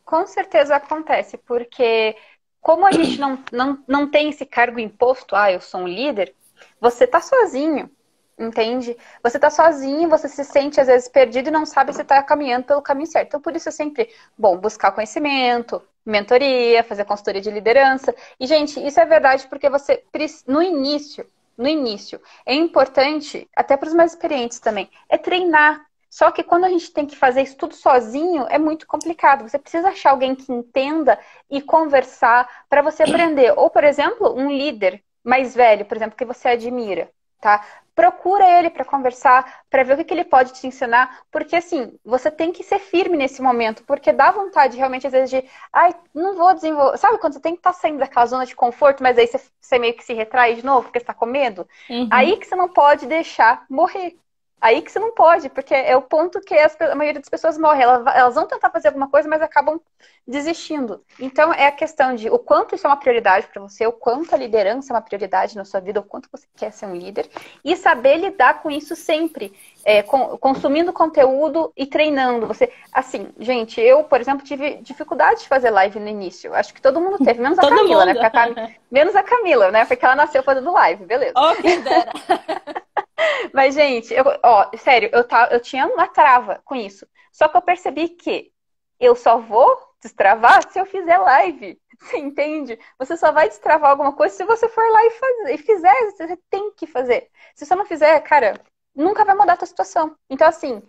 Com certeza acontece, porque como a gente não tem esse cargo imposto, eu sou um líder, você tá sozinho, entende? Você tá sozinho, você se sente às vezes perdido e não sabe se tá caminhando pelo caminho certo. Então, por isso é sempre bom buscar conhecimento, mentoria, fazer consultoria de liderança. E, gente, isso é verdade porque você, no início, é importante, até para os mais experientes também, é treinar. Só que quando a gente tem que fazer isso tudo sozinho, é muito complicado. Você precisa achar alguém que entenda e conversar para você aprender. Ou, por exemplo, um líder mais velho, por exemplo, que você admira, tá? Procura ele para conversar, para ver o que ele pode te ensinar, porque assim, você tem que ser firme nesse momento, porque dá vontade realmente, às vezes, de, não vou desenvolver. Sabe quando você tem que estar saindo daquela zona de conforto, mas aí você meio que se retrai de novo, porque você está com medo? Uhum. Aí que você não pode deixar morrer. Aí que você não pode, porque é o ponto que a maioria das pessoas morre. Elas vão tentar fazer alguma coisa, mas acabam desistindo. Então, é a questão de o quanto isso é uma prioridade para você, o quanto a liderança é uma prioridade na sua vida, o quanto você quer ser um líder, e saber lidar com isso sempre, consumindo conteúdo e treinando. Você, assim, gente, eu, por exemplo, tive dificuldade de fazer live no início. Acho que todo mundo teve, menos a Camila, né? Menos a Camila, né? Porque ela nasceu fazendo live, beleza. Oh, quem dera. Mas, gente, sério, eu tinha uma trava com isso. Só que eu percebi que eu só vou destravar se eu fizer live. Você entende? Você só vai destravar alguma coisa se você for lá e fizer. Você tem que fazer. Se você não fizer, cara, nunca vai mudar a tua situação. Então, assim,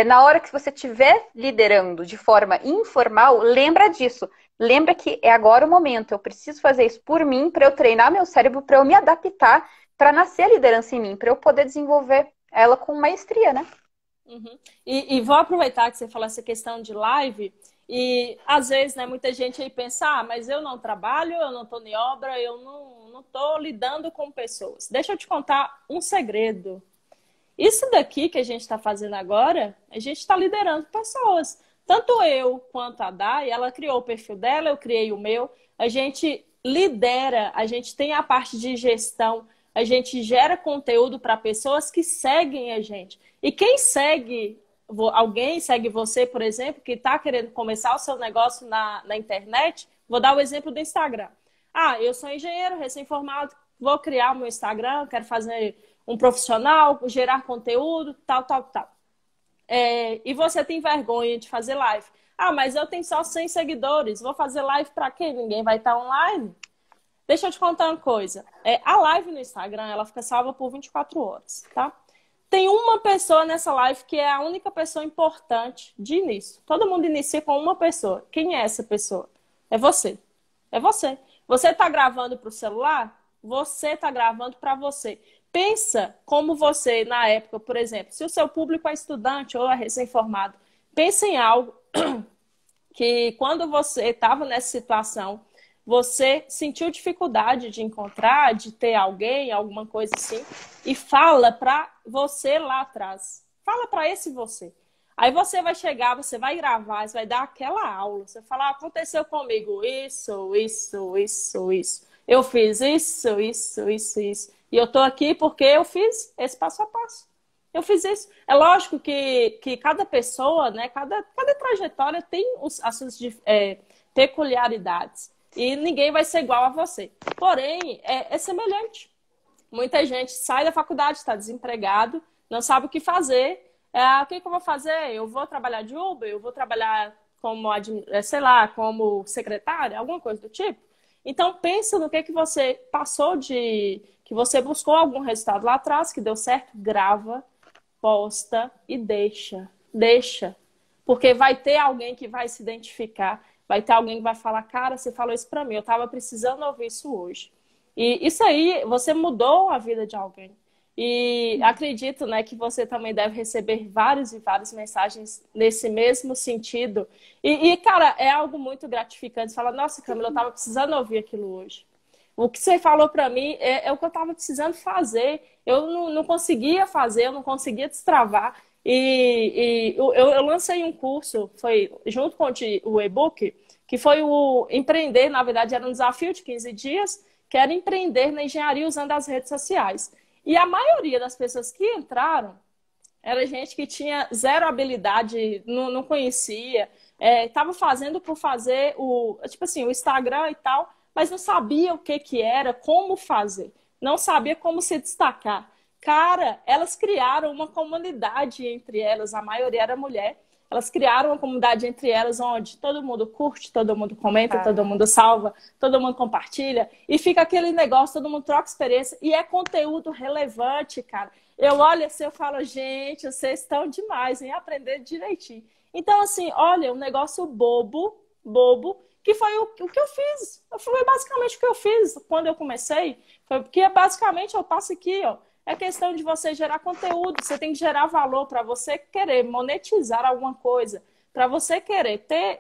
na hora que você estiver liderando de forma informal, lembra disso. Lembra que é agora o momento. Eu preciso fazer isso por mim, para eu treinar meu cérebro, para eu me adaptar, para nascer a liderança em mim, para eu poder desenvolver ela com maestria, né? Uhum. E vou aproveitar que você falou essa questão de live, e às vezes, né, muita gente aí pensa, mas eu não trabalho, eu não estou em obra, eu não estou lidando com pessoas. Deixa eu te contar um segredo. Isso daqui que a gente está fazendo agora, a gente está liderando pessoas. Tanto eu quanto a Dai, ela criou o perfil dela, eu criei o meu, a gente lidera, a gente tem a parte de gestão, a gente gera conteúdo para pessoas que seguem a gente. E quem segue, alguém segue você, por exemplo, que está querendo começar o seu negócio na internet, vou dar o exemplo do Instagram. Eu sou engenheiro, recém-formado, vou criar o meu Instagram, quero fazer um profissional, gerar conteúdo, tal. E você tem vergonha de fazer live. Mas eu tenho só 100 seguidores, vou fazer live para quê? Ninguém vai estar online? Deixa eu te contar uma coisa. A live no Instagram, ela fica salva por 24 horas, tá? Tem uma pessoa nessa live que é a única pessoa importante de início. Todo mundo inicia com uma pessoa. Quem é essa pessoa? É você. É você. Você está gravando para o celular? Você está gravando para você. Pensa como você, na época, por exemplo, se o seu público é estudante ou é recém-formado, pensa em algo que quando você estava nessa situação, você sentiu dificuldade de encontrar, de ter alguém, alguma coisa assim, e fala para você lá atrás. Fala para esse você. Aí você vai chegar, você vai gravar, você vai dar aquela aula. Você fala, aconteceu comigo isso. Eu fiz isso. E eu tô aqui porque eu fiz esse passo a passo. Eu fiz isso. É lógico que cada pessoa, né, cada trajetória tem as suas peculiaridades. E ninguém vai ser igual a você. Porém, é semelhante. Muita gente sai da faculdade, está desempregado, não sabe o que fazer. O que eu vou fazer? Eu vou trabalhar de Uber? Eu vou trabalhar como, como secretária? Alguma coisa do tipo? Então, pensa no que você passou que você buscou algum resultado lá atrás, que deu certo, grava. posta e deixa. Deixa. Porque vai ter alguém que vai se identificar, vai ter alguém que vai falar, cara, você falou isso pra mim, eu tava precisando ouvir isso hoje. E isso aí, você mudou a vida de alguém. E acredito, né, que você também deve receber várias e várias mensagens nesse mesmo sentido. Cara, é algo muito gratificante. Você fala, nossa, Camila, eu estava precisando ouvir aquilo hoje. O que você falou para mim é o que eu estava precisando fazer. Eu não conseguia fazer, eu não conseguia destravar. Eu lancei um curso, foi junto com o e-book, que foi o Empreender, na verdade, era um desafio de 15 dias, que era empreender na engenharia usando as redes sociais. E a maioria das pessoas que entraram era gente que tinha zero habilidade, não conhecia, estava fazendo por fazer o Instagram e tal, mas não sabia o que era, como fazer, não sabia como se destacar. Cara, elas criaram uma comunidade entre elas, a maioria era mulher, elas criaram uma comunidade entre elas onde todo mundo curte, todo mundo comenta, todo mundo salva, todo mundo compartilha. E fica aquele negócio, todo mundo troca experiência. E é conteúdo relevante, cara. Eu olho assim, eu falo, gente, vocês estão demais em aprender direitinho. Então, assim, olha, um negócio bobo, que foi o que eu fiz. Foi basicamente o que eu fiz quando eu comecei. Foi porque, basicamente, eu passo aqui, ó. É questão de você gerar conteúdo, você tem que gerar valor para você querer monetizar alguma coisa, para você querer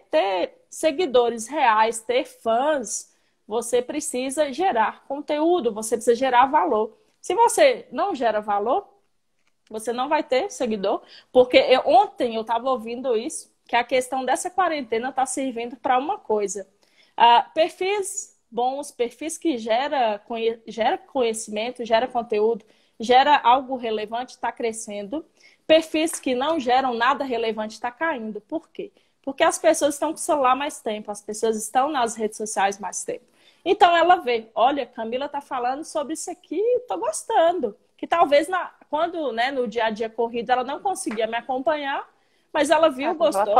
ter seguidores reais, ter fãs, você precisa gerar conteúdo, você precisa gerar valor. Se você não gera valor, você não vai ter seguidor, porque ontem eu estava ouvindo isso, que a questão dessa quarentena está servindo para uma coisa. Perfis bons, perfis que gera conhecimento, gera conteúdo, gera algo relevante, está crescendo. Perfis que não geram nada relevante está caindo. Por quê? Porque as pessoas estão com o celular mais tempo, as pessoas estão nas redes sociais mais tempo. Então ela vê, olha, Camila está falando sobre isso aqui, estou gostando. Que talvez quando, né, no dia a dia corrido ela não conseguia me acompanhar, mas ela viu, gostou,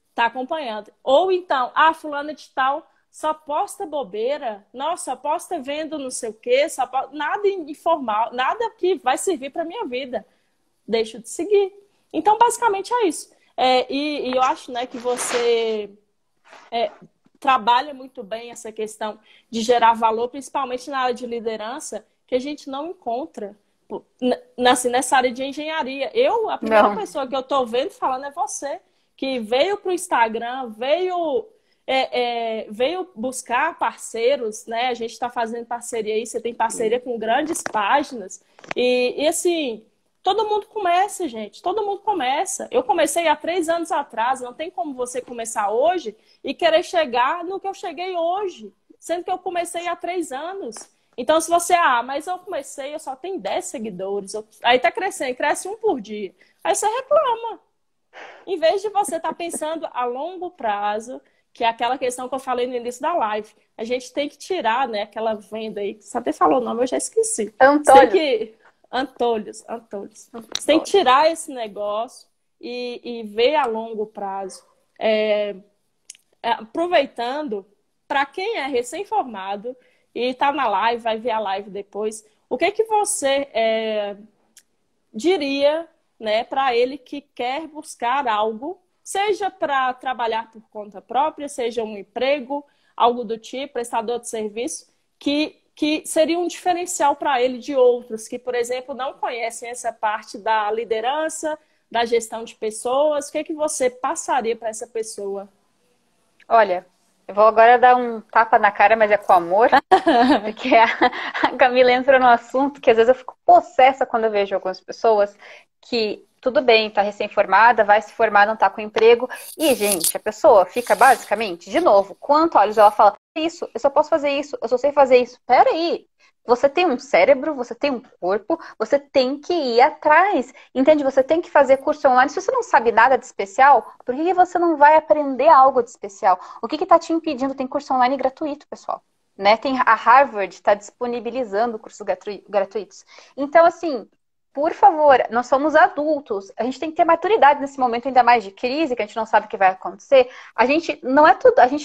está acompanhando. Ou então, fulana de tal só posta bobeira, nossa, só posta vendo não sei o quê, nada informal, nada que vai servir para minha vida. Deixo de seguir. Então, basicamente é isso. E eu acho, né, que você trabalha muito bem essa questão de gerar valor, principalmente na área de liderança, que a gente não encontra nessa área de engenharia. A primeira pessoa que eu estou vendo falando é você, que veio para o Instagram, veio buscar parceiros, né? A gente está fazendo parceria aí, você tem parceria com grandes páginas. E assim, todo mundo começa, gente. Todo mundo começa. Eu comecei há 3 anos atrás. Não tem como você começar hoje e querer chegar no que eu cheguei hoje. Sendo que eu comecei há 3 anos. Então, se você, mas eu comecei, eu só tenho 10 seguidores. Aí tá crescendo, cresce 1 por dia. Aí você reclama. Em vez de você estar pensando a longo prazo, que é aquela questão que eu falei no início da live. A gente tem que tirar, né, aquela venda aí. Você até falou o nome, eu já esqueci. Antolhos. Você tem que tirar esse negócio e ver a longo prazo. Aproveitando, para quem é recém-formado e está na live, vai ver a live depois, o que você diria, né, para ele que quer buscar algo, seja para trabalhar por conta própria, seja um emprego, algo do tipo, prestador de serviço, que seria um diferencial para ele de outros que, por exemplo, não conhecem essa parte da liderança, da gestão de pessoas. O que você passaria para essa pessoa? Olha, eu vou agora dar um tapa na cara, mas é com amor, porque a Camila entra no assunto que às vezes eu fico possessa quando eu vejo algumas pessoas que tudo bem, tá recém-formada, vai se formar, não tá com emprego. E, gente, a pessoa fica basicamente, de novo, quanto olhos ela fala, isso, eu só posso fazer isso, eu só sei fazer isso. Peraí, você tem um cérebro, você tem um corpo, você tem que ir atrás. Entende? Você tem que fazer curso online. Se você não sabe nada de especial, por que você não vai aprender algo de especial? O que tá te impedindo? Tem curso online gratuito, pessoal. Né? A Harvard está disponibilizando cursos gratuitos. Então, assim, por favor, nós somos adultos. A gente tem que ter maturidade nesse momento, ainda mais de crise, que a gente não sabe o que vai acontecer. A gente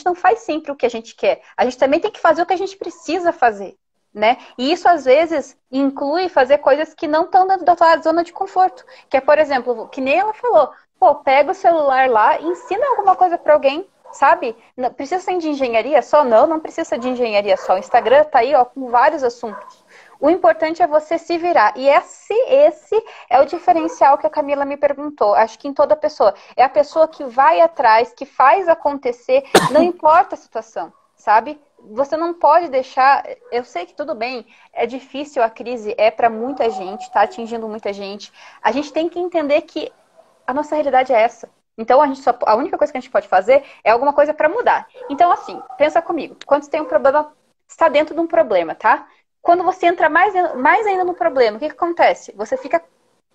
não faz sempre o que a gente quer. A gente também tem que fazer o que a gente precisa fazer. né? E isso, às vezes, inclui fazer coisas que não estão dentro da tua zona de conforto. Que é, por exemplo, que nem ela falou, pô, pega o celular lá e ensina alguma coisa para alguém, sabe? Não, precisa ser de engenharia só? Não, não precisa de engenharia só. O Instagram tá aí, ó, com vários assuntos. O importante é você se virar. E esse é o diferencial que a Camila me perguntou. Acho que em toda pessoa. É a pessoa que vai atrás, que faz acontecer, não importa a situação, sabe? Você não pode deixar. Eu sei que tudo bem, é difícil, a crise é para muita gente, tá atingindo muita gente. A gente tem que entender que a nossa realidade é essa. Então a única coisa que a gente pode fazer é alguma coisa para mudar. Então, assim, pensa comigo. Quando você tem um problema, está dentro de um problema, tá? Quando você entra mais ainda no problema, o que acontece? Você fica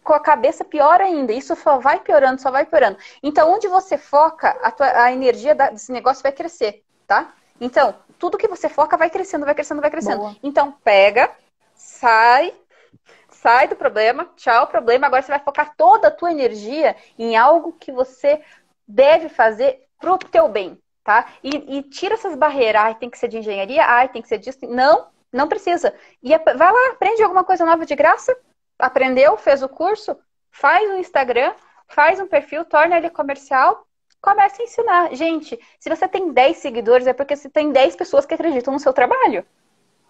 com a cabeça pior ainda. Isso só vai piorando, só vai piorando. Então, onde você foca, a energia desse negócio vai crescer, tá? Então, tudo que você foca vai crescendo, vai crescendo, vai crescendo. Boa. Então, pega, sai do problema, tchau, problema. Agora você vai focar toda a tua energia em algo que você deve fazer pro teu bem, tá? E tira essas barreiras. Ai, tem que ser de engenharia, ai, tem que ser disso. Não precisa. E vai lá, aprende alguma coisa nova de graça. Aprendeu, fez o curso, faz um Instagram, faz um perfil, torna ele comercial, comece a ensinar. Gente, se você tem 10 seguidores, é porque você tem 10 pessoas que acreditam no seu trabalho.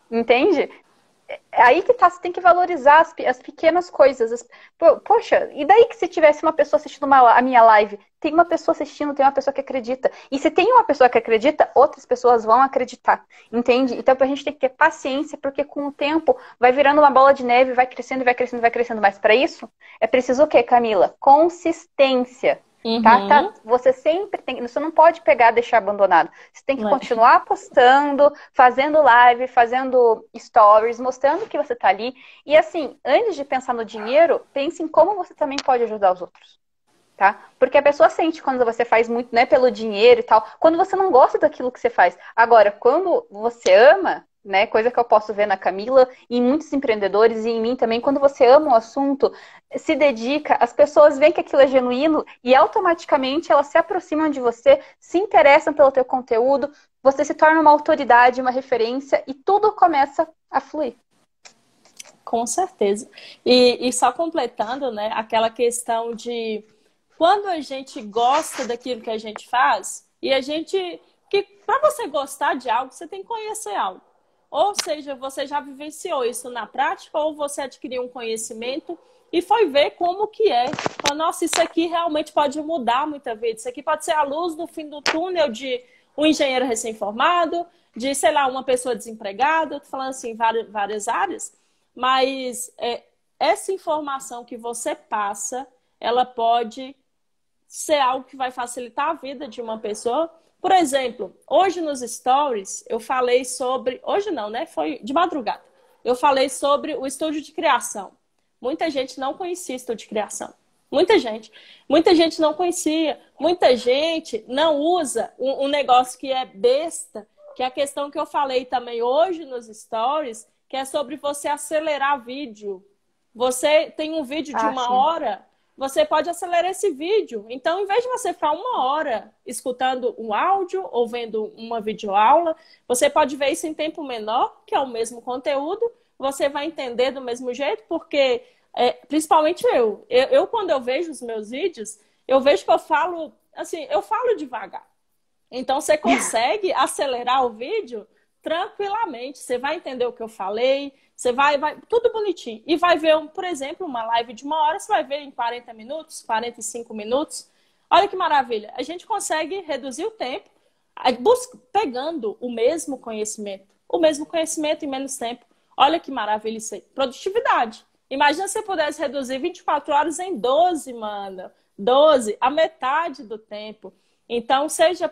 Entende? É aí que tá, você tem que valorizar as pequenas coisas. Poxa, e daí que se tivesse uma pessoa assistindo a minha live? Tem uma pessoa assistindo, tem uma pessoa que acredita. E se tem uma pessoa que acredita, outras pessoas vão acreditar. Entende? Então a gente tem que ter paciência, porque com o tempo vai virando uma bola de neve, vai crescendo, vai crescendo, vai crescendo. Mas para isso, é preciso o quê, Camila? Consistência. Uhum. Tá? Você sempre tem. Você não pode pegar e deixar abandonado. Você tem que continuar postando, fazendo live, fazendo stories, mostrando que você tá ali. E assim, antes de pensar no dinheiro, pense em como você também pode ajudar os outros. Tá? Porque a pessoa sente quando você faz muito, né, pelo dinheiro e tal, quando você não gosta daquilo que você faz. Agora, quando você ama, né, coisa que eu posso ver na Camila e em muitos empreendedores e em mim também, quando você ama o assunto, se dedica, as pessoas veem que aquilo é genuíno e automaticamente elas se aproximam de você, se interessam pelo teu conteúdo, você se torna uma autoridade, uma referência e tudo começa a fluir. Com certeza. E só completando, né, aquela questão de quando a gente gosta daquilo que a gente faz, e a gente, que para você gostar de algo, você tem que conhecer algo. Ou seja, você já vivenciou isso na prática, ou você adquiriu um conhecimento e foi ver como que é. Falou, nossa, isso aqui realmente pode mudar muita vez. Isso aqui pode ser a luz no fim do túnel de um engenheiro recém-formado, de, sei lá, uma pessoa desempregada. Eu tô falando assim, várias áreas. Mas essa informação que você passa, ela pode ser algo que vai facilitar a vida de uma pessoa. Por exemplo, hoje nos stories eu falei sobre... Hoje não, né? Foi de madrugada. Eu falei sobre o estúdio de criação. Muita gente não conhecia estúdio de criação. Muita gente. Muita gente não conhecia. Muita gente não usa um negócio que é besta, que é a questão que eu falei também hoje nos stories, que é sobre você acelerar vídeo. Você tem um vídeo de uma hora... Você pode acelerar esse vídeo. Então, em vez de você ficar 1 hora escutando um áudio ou vendo uma videoaula, você pode ver isso em tempo menor, que é o mesmo conteúdo. Você vai entender do mesmo jeito, porque, principalmente eu, quando eu vejo os meus vídeos, eu vejo que eu falo, assim, eu falo devagar. Então, você consegue acelerar o vídeo tranquilamente. Você vai entender o que eu falei, você vai tudo bonitinho. E vai ver, por exemplo, uma live de 1 hora, você vai ver em 40 minutos, 45 minutos. Olha que maravilha. A gente consegue reduzir o tempo pegando o mesmo conhecimento em menos tempo. Olha que maravilha isso aí. Produtividade. Imagina se você pudesse reduzir 24 horas em 12, mano. 12, a metade do tempo. Então, seja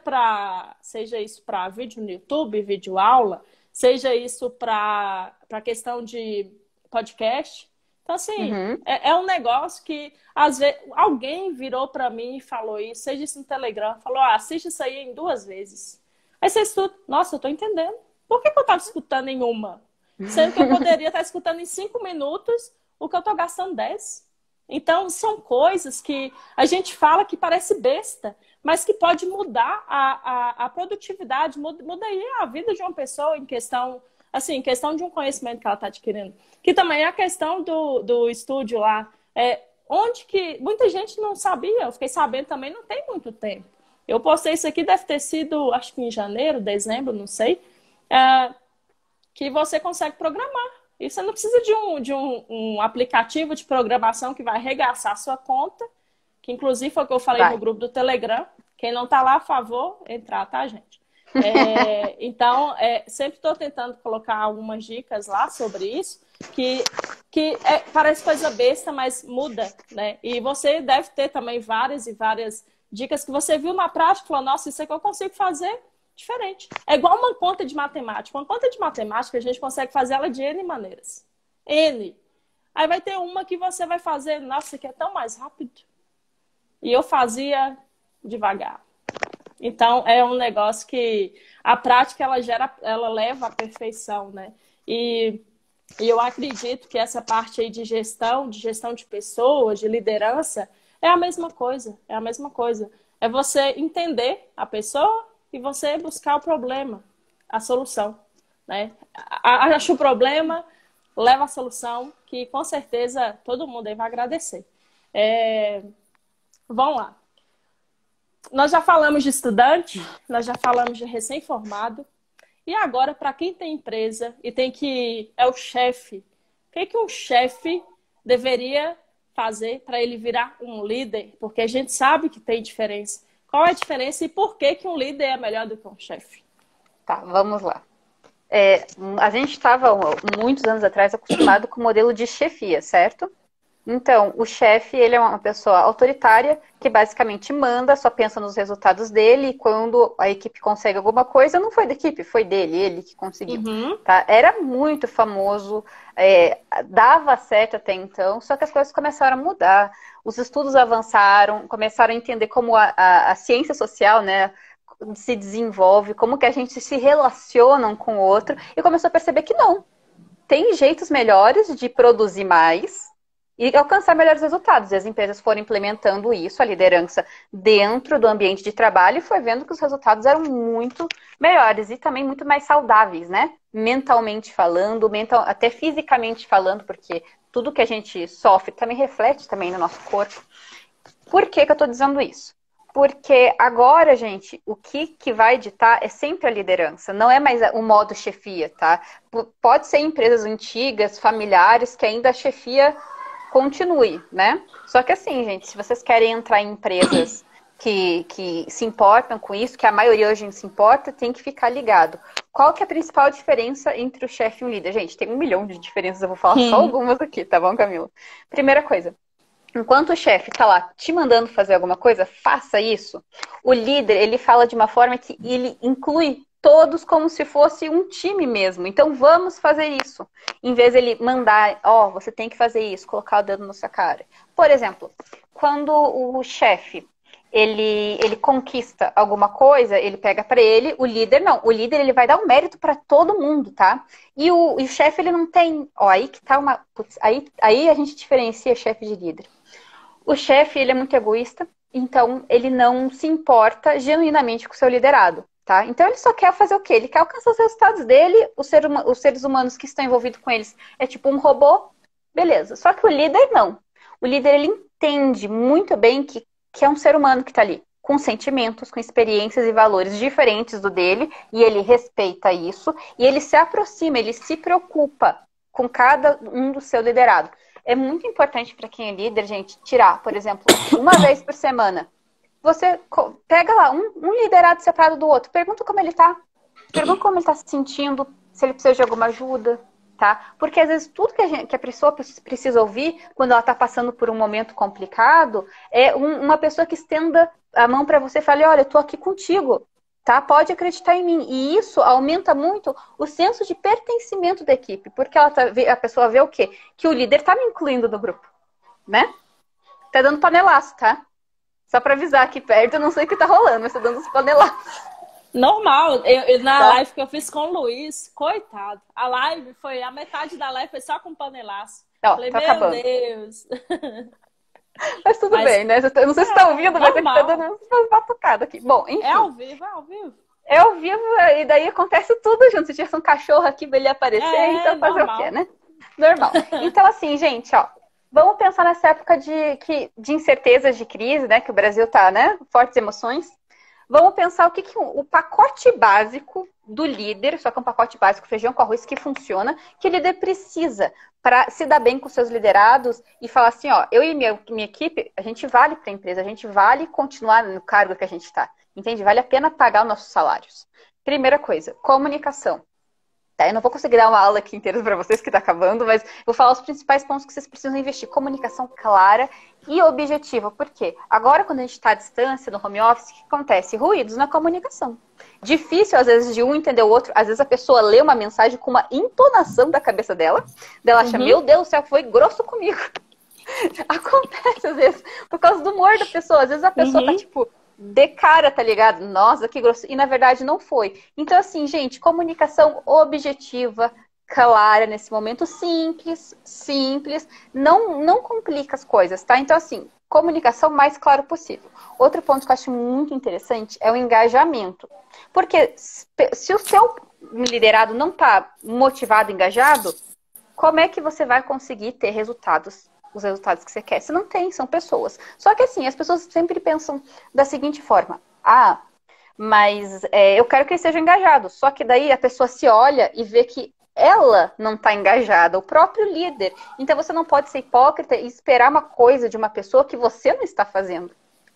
isso para vídeo no YouTube, vídeo aula, seja isso para questão de podcast. Então, assim, é um negócio que, às vezes, alguém virou para mim e falou isso, seja isso no Telegram, falou, assiste isso aí em 2 vezes. Aí você escuta, nossa, eu tô entendendo. Por que eu estava escutando em 1? Sendo que eu poderia estar escutando em 5 minutos o que eu tô gastando 10. Então, são coisas que a gente fala que parece besta, mas que pode mudar a produtividade, muda aí a vida de uma pessoa em questão, assim, questão de um conhecimento que ela está adquirindo. Que também é a questão do estúdio lá. Onde que muita gente não sabia, eu fiquei sabendo também, não tem muito tempo. Eu postei isso aqui, deve ter sido, acho que em janeiro, dezembro, não sei, que você consegue programar. E você não precisa de um aplicativo de programação que vai arregaçar a sua conta, que inclusive foi o que eu falei no grupo do Telegram. Quem não está lá, a favor, entrar, tá, gente? Então, sempre estou tentando colocar algumas dicas lá sobre isso, que parece coisa besta, mas muda, né? E você deve ter também várias e várias dicas que você viu na prática e falou, nossa, isso é que eu consigo fazer diferente. É igual uma conta de matemática. Uma conta de matemática, a gente consegue fazer ela de N maneiras. N. Aí vai ter uma que você vai fazer, nossa, isso aqui é tão mais rápido. E eu fazia devagar. Então, é um negócio que a prática, ela leva à perfeição, né? E eu acredito que essa parte aí de gestão de pessoas, de liderança, é a mesma coisa. É a mesma coisa. É você entender a pessoa e você buscar o problema, a solução, né? Acha o problema, leva a solução, que com certeza todo mundo aí vai agradecer. Vamos lá. Nós já falamos de estudante, nós já falamos de recém-formado. E agora, para quem tem empresa e é o chefe, o que um chefe deveria fazer para ele virar um líder? Porque a gente sabe que tem diferença. Qual é a diferença e por que um líder é melhor do que um chefe? Tá, vamos lá. A gente estava, muitos anos atrás, acostumado com o modelo de chefia, certo? Então, o chefe, ele é uma pessoa autoritária que basicamente manda, só pensa nos resultados dele, e quando a equipe consegue alguma coisa, não foi da equipe, foi dele, ele que conseguiu. Tá? Era muito famoso, dava certo até então, só que as coisas começaram a mudar, os estudos avançaram, começaram a entender como a ciência social, né, se desenvolve, como que a gente se relaciona um com o outro, e começou a perceber que não. Tem jeitos melhores de produzir mais e alcançar melhores resultados. E as empresas foram implementando isso, a liderança dentro do ambiente de trabalho, e foi vendo que os resultados eram muito melhores e também muito mais saudáveis, né? Mentalmente falando, até fisicamente falando, porque tudo que a gente sofre também reflete também no nosso corpo. Por que eu estou dizendo isso? Porque agora, gente, o que vai ditar é sempre a liderança, não é mais o modo chefia, tá? Pode ser empresas antigas, familiares, que ainda a chefia continue, né? Só que assim, gente, se vocês querem entrar em empresas que se importam com isso, que a maioria hoje se importa, tem que ficar ligado. Qual que é a principal diferença entre o chefe e o líder? Gente, tem 1 milhão de diferenças, eu vou falar só algumas aqui, tá bom, Camila? Primeira coisa, enquanto o chefe tá lá te mandando fazer alguma coisa, faça isso. O líder, ele fala de uma forma que ele inclui todos como se fosse um time mesmo. Então, vamos fazer isso. Em vez de ele mandar, você tem que fazer isso, colocar o dedo na sua cara. Por exemplo, quando o chefe, ele conquista alguma coisa, ele pega para ele, o líder não. O líder, ele vai dar um mérito para todo mundo, tá? E o chefe, ele não tem... aí que tá uma... Aí a gente diferencia chefe de líder. O chefe, ele é muito egoísta, então ele não se importa genuinamente com o seu liderado. Tá? Então ele só quer fazer o quê? Ele quer alcançar os resultados dele, os seres humanos que estão envolvidos com eles é tipo um robô, beleza. Só que o líder não. O líder, ele entende muito bem que é um ser humano que está ali, com sentimentos, com experiências e valores diferentes do dele, e ele respeita isso, e ele se aproxima, ele se preocupa com cada um do seu liderado. É muito importante para quem é líder, gente, tirar, por exemplo, uma vez por semana. Você pega lá um liderado separado do outro, pergunta como ele tá. Pergunta como ele tá se sentindo, se ele precisa de alguma ajuda, tá? Porque às vezes tudo que a pessoa precisa ouvir quando ela tá passando por um momento complicado é uma pessoa que estenda a mão para você e fale, olha, eu tô aqui contigo, tá? Pode acreditar em mim. E isso aumenta muito o senso de pertencimento da equipe, porque a pessoa vê o quê? Que o líder tá me incluindo no grupo, né? Tá dando panelaço, tá? Só pra avisar aqui perto, eu não sei o que tá rolando, mas tô dando uns panelaços. Normal. Na live que eu fiz com o Luiz, coitado. A metade da live foi só com panelaço. Falei, tá meu acabando. Deus. Mas tudo bem, né? Eu não sei se tá ouvindo, mas aqui tá dando umas batucadas aqui. Bom, enfim. É ao vivo. É ao vivo e daí acontece tudo junto. Se tivesse um cachorro aqui, ele ia aparecer, então fazer normal. o quê, né? Normal. Então, assim, gente, ó, vamos pensar nessa época de incertezas, de crise, né? Que o Brasil tá, né? Fortes emoções. Vamos pensar o pacote básico do líder, só que é um pacote básico, feijão com arroz, que funciona, que o líder precisa para se dar bem com seus liderados e falar assim, ó, eu e minha equipe, a gente vale para a empresa, a gente vale continuar no cargo que a gente está, entende? Vale a pena pagar os nossos salários. Primeira coisa, comunicação. Tá, eu não vou conseguir dar uma aula aqui inteira para vocês, que está acabando, mas vou falar os principais pontos que vocês precisam investir. Comunicação clara e objetiva. Por quê? Agora, quando a gente está à distância, no home office, o que acontece? Ruídos na comunicação. Difícil, às vezes, de um entender o outro. Às vezes a pessoa lê uma mensagem com uma entonação da cabeça dela. Dela acha, meu Deus do céu, foi grosso comigo. Acontece, às vezes, por causa do humor da pessoa. Às vezes a pessoa tá, tipo... de cara, tá ligado? Nossa, que grosso. E na verdade não foi. Então, assim, gente, comunicação objetiva, clara nesse momento, simples, não complica as coisas, tá? Então, assim, comunicação mais claro possível. Outro ponto que eu acho muito interessante é o engajamento. Porque se o seu liderado não tá motivado, engajado, como é que você vai conseguir ter resultados? Os resultados que você quer. Se não tem, são pessoas. Só que assim, as pessoas sempre pensam da seguinte forma. Ah, mas eu quero que ele seja engajado. Só que daí a pessoa se olha e vê que ela não está engajada, o próprio líder. Então você não pode ser hipócrita e esperar uma coisa de uma pessoa que você não está fazendo,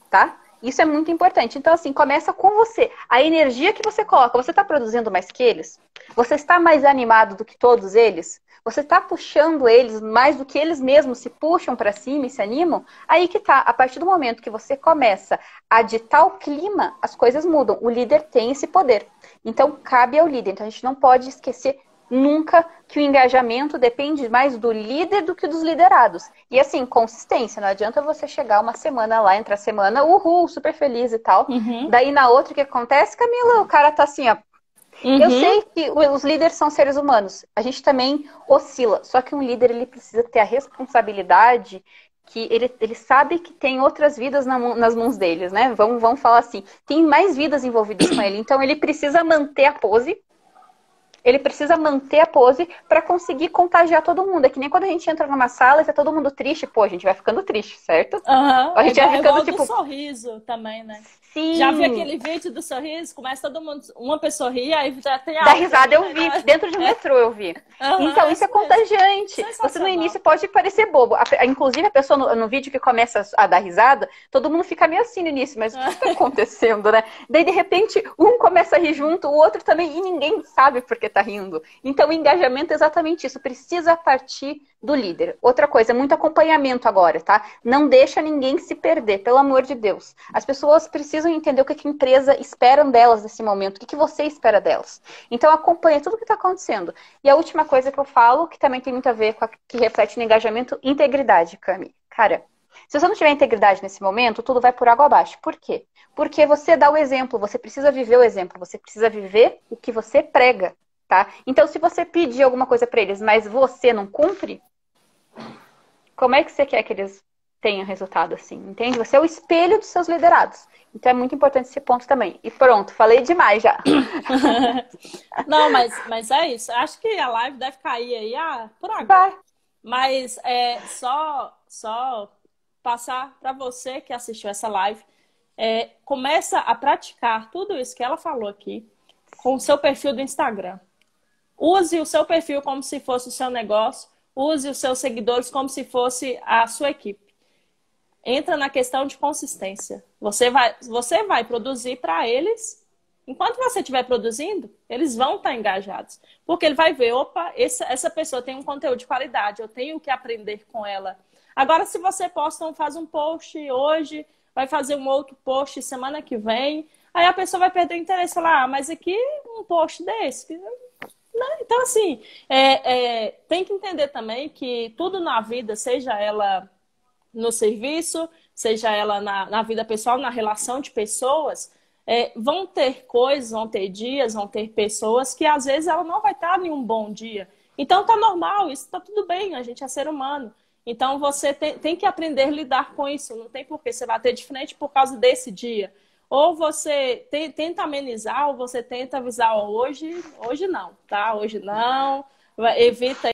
tá? Isso é muito importante. Então, assim, começa com você. A energia que você coloca, você está produzindo mais que eles? Você está mais animado do que todos eles? Você está puxando eles mais do que eles mesmos se puxam para cima e se animam? Aí que tá. A partir do momento que você começa a ditar o clima, as coisas mudam. O líder tem esse poder. Então, cabe ao líder. Então, a gente não pode esquecer nunca que o engajamento depende mais do líder do que dos liderados. E assim, consistência. Não adianta você chegar uma semana lá, entrar a semana, uhul, super feliz e tal. Daí na outra, o que acontece, Camila? O cara tá assim, ó. Eu sei que os líderes são seres humanos. A gente também oscila. Só que um líder, ele precisa ter a responsabilidade que ele sabe que tem outras vidas nas mãos deles, né? Vamos falar assim. Tem mais vidas envolvidas com ele. Então, ele precisa manter a pose. Ele precisa manter a pose para conseguir contagiar todo mundo. É que nem quando a gente entra numa sala e tá todo mundo triste. Pô, a gente vai ficando triste, certo? A gente vai ficando, tipo... do sorriso também, né? Sim. Já vi aquele vídeo do sorriso? Começa todo mundo... Uma pessoa rir, aí já tem Da risada eu vi. Dentro de um metrô eu vi. Então, isso é contagiante. Você no início pode parecer bobo. Inclusive, a pessoa no vídeo que começa a dar risada, todo mundo fica meio assim no início. Mas o que está acontecendo, né? Daí, de repente, um começa a rir junto, o outro também. E ninguém sabe por que tá rindo. Então, o engajamento é exatamente isso. Precisa partir do líder. Outra coisa, muito acompanhamento agora, tá? Não deixa ninguém se perder, pelo amor de Deus. As pessoas precisam entender o que a empresa espera delas nesse momento, o que você espera delas. Então, acompanha tudo o que está acontecendo. E a última coisa que eu falo, que também tem muito a ver com a que reflete no engajamento, integridade, Cami. Cara, se você não tiver integridade nesse momento, tudo vai por água abaixo. Por quê? Porque você dá o exemplo, você precisa viver o exemplo, você precisa viver o que você prega, tá? Então, se você pedir alguma coisa para eles, mas você não cumpre, como é que você quer que eles tenham resultado assim? Entende? Você é o espelho dos seus liderados. Então, é muito importante esse ponto também. E pronto, falei demais já. Não, mas é isso. Acho que a live deve cair aí por agora. Vai. Mas só passar para você que assistiu essa live, começa a praticar tudo isso que ela falou aqui com o seu perfil do Instagram. Use o seu perfil como se fosse o seu negócio. Use os seus seguidores como se fosse a sua equipe. Entra na questão de consistência. Você vai produzir para eles. Enquanto você estiver produzindo, eles vão estar engajados. Porque ele vai ver, opa, essa pessoa tem um conteúdo de qualidade, eu tenho que aprender com ela. Agora, se você faz um post hoje, vai fazer um outro post semana que vem, aí a pessoa vai perder o interesse lá, mas aqui um post desse... Então, assim, tem que entender também que tudo na vida, seja ela no serviço, seja ela na vida pessoal, na relação de pessoas, vão ter coisas, vão ter dias, vão ter pessoas que às vezes ela não vai estar em um bom dia. Então, tá normal, isso tá tudo bem, a gente é ser humano. Então, você tem que aprender a lidar com isso, não tem por que você bater de frente por causa desse dia. Ou você tenta amenizar, ou você tenta avisar hoje não, tá? Hoje não. Evita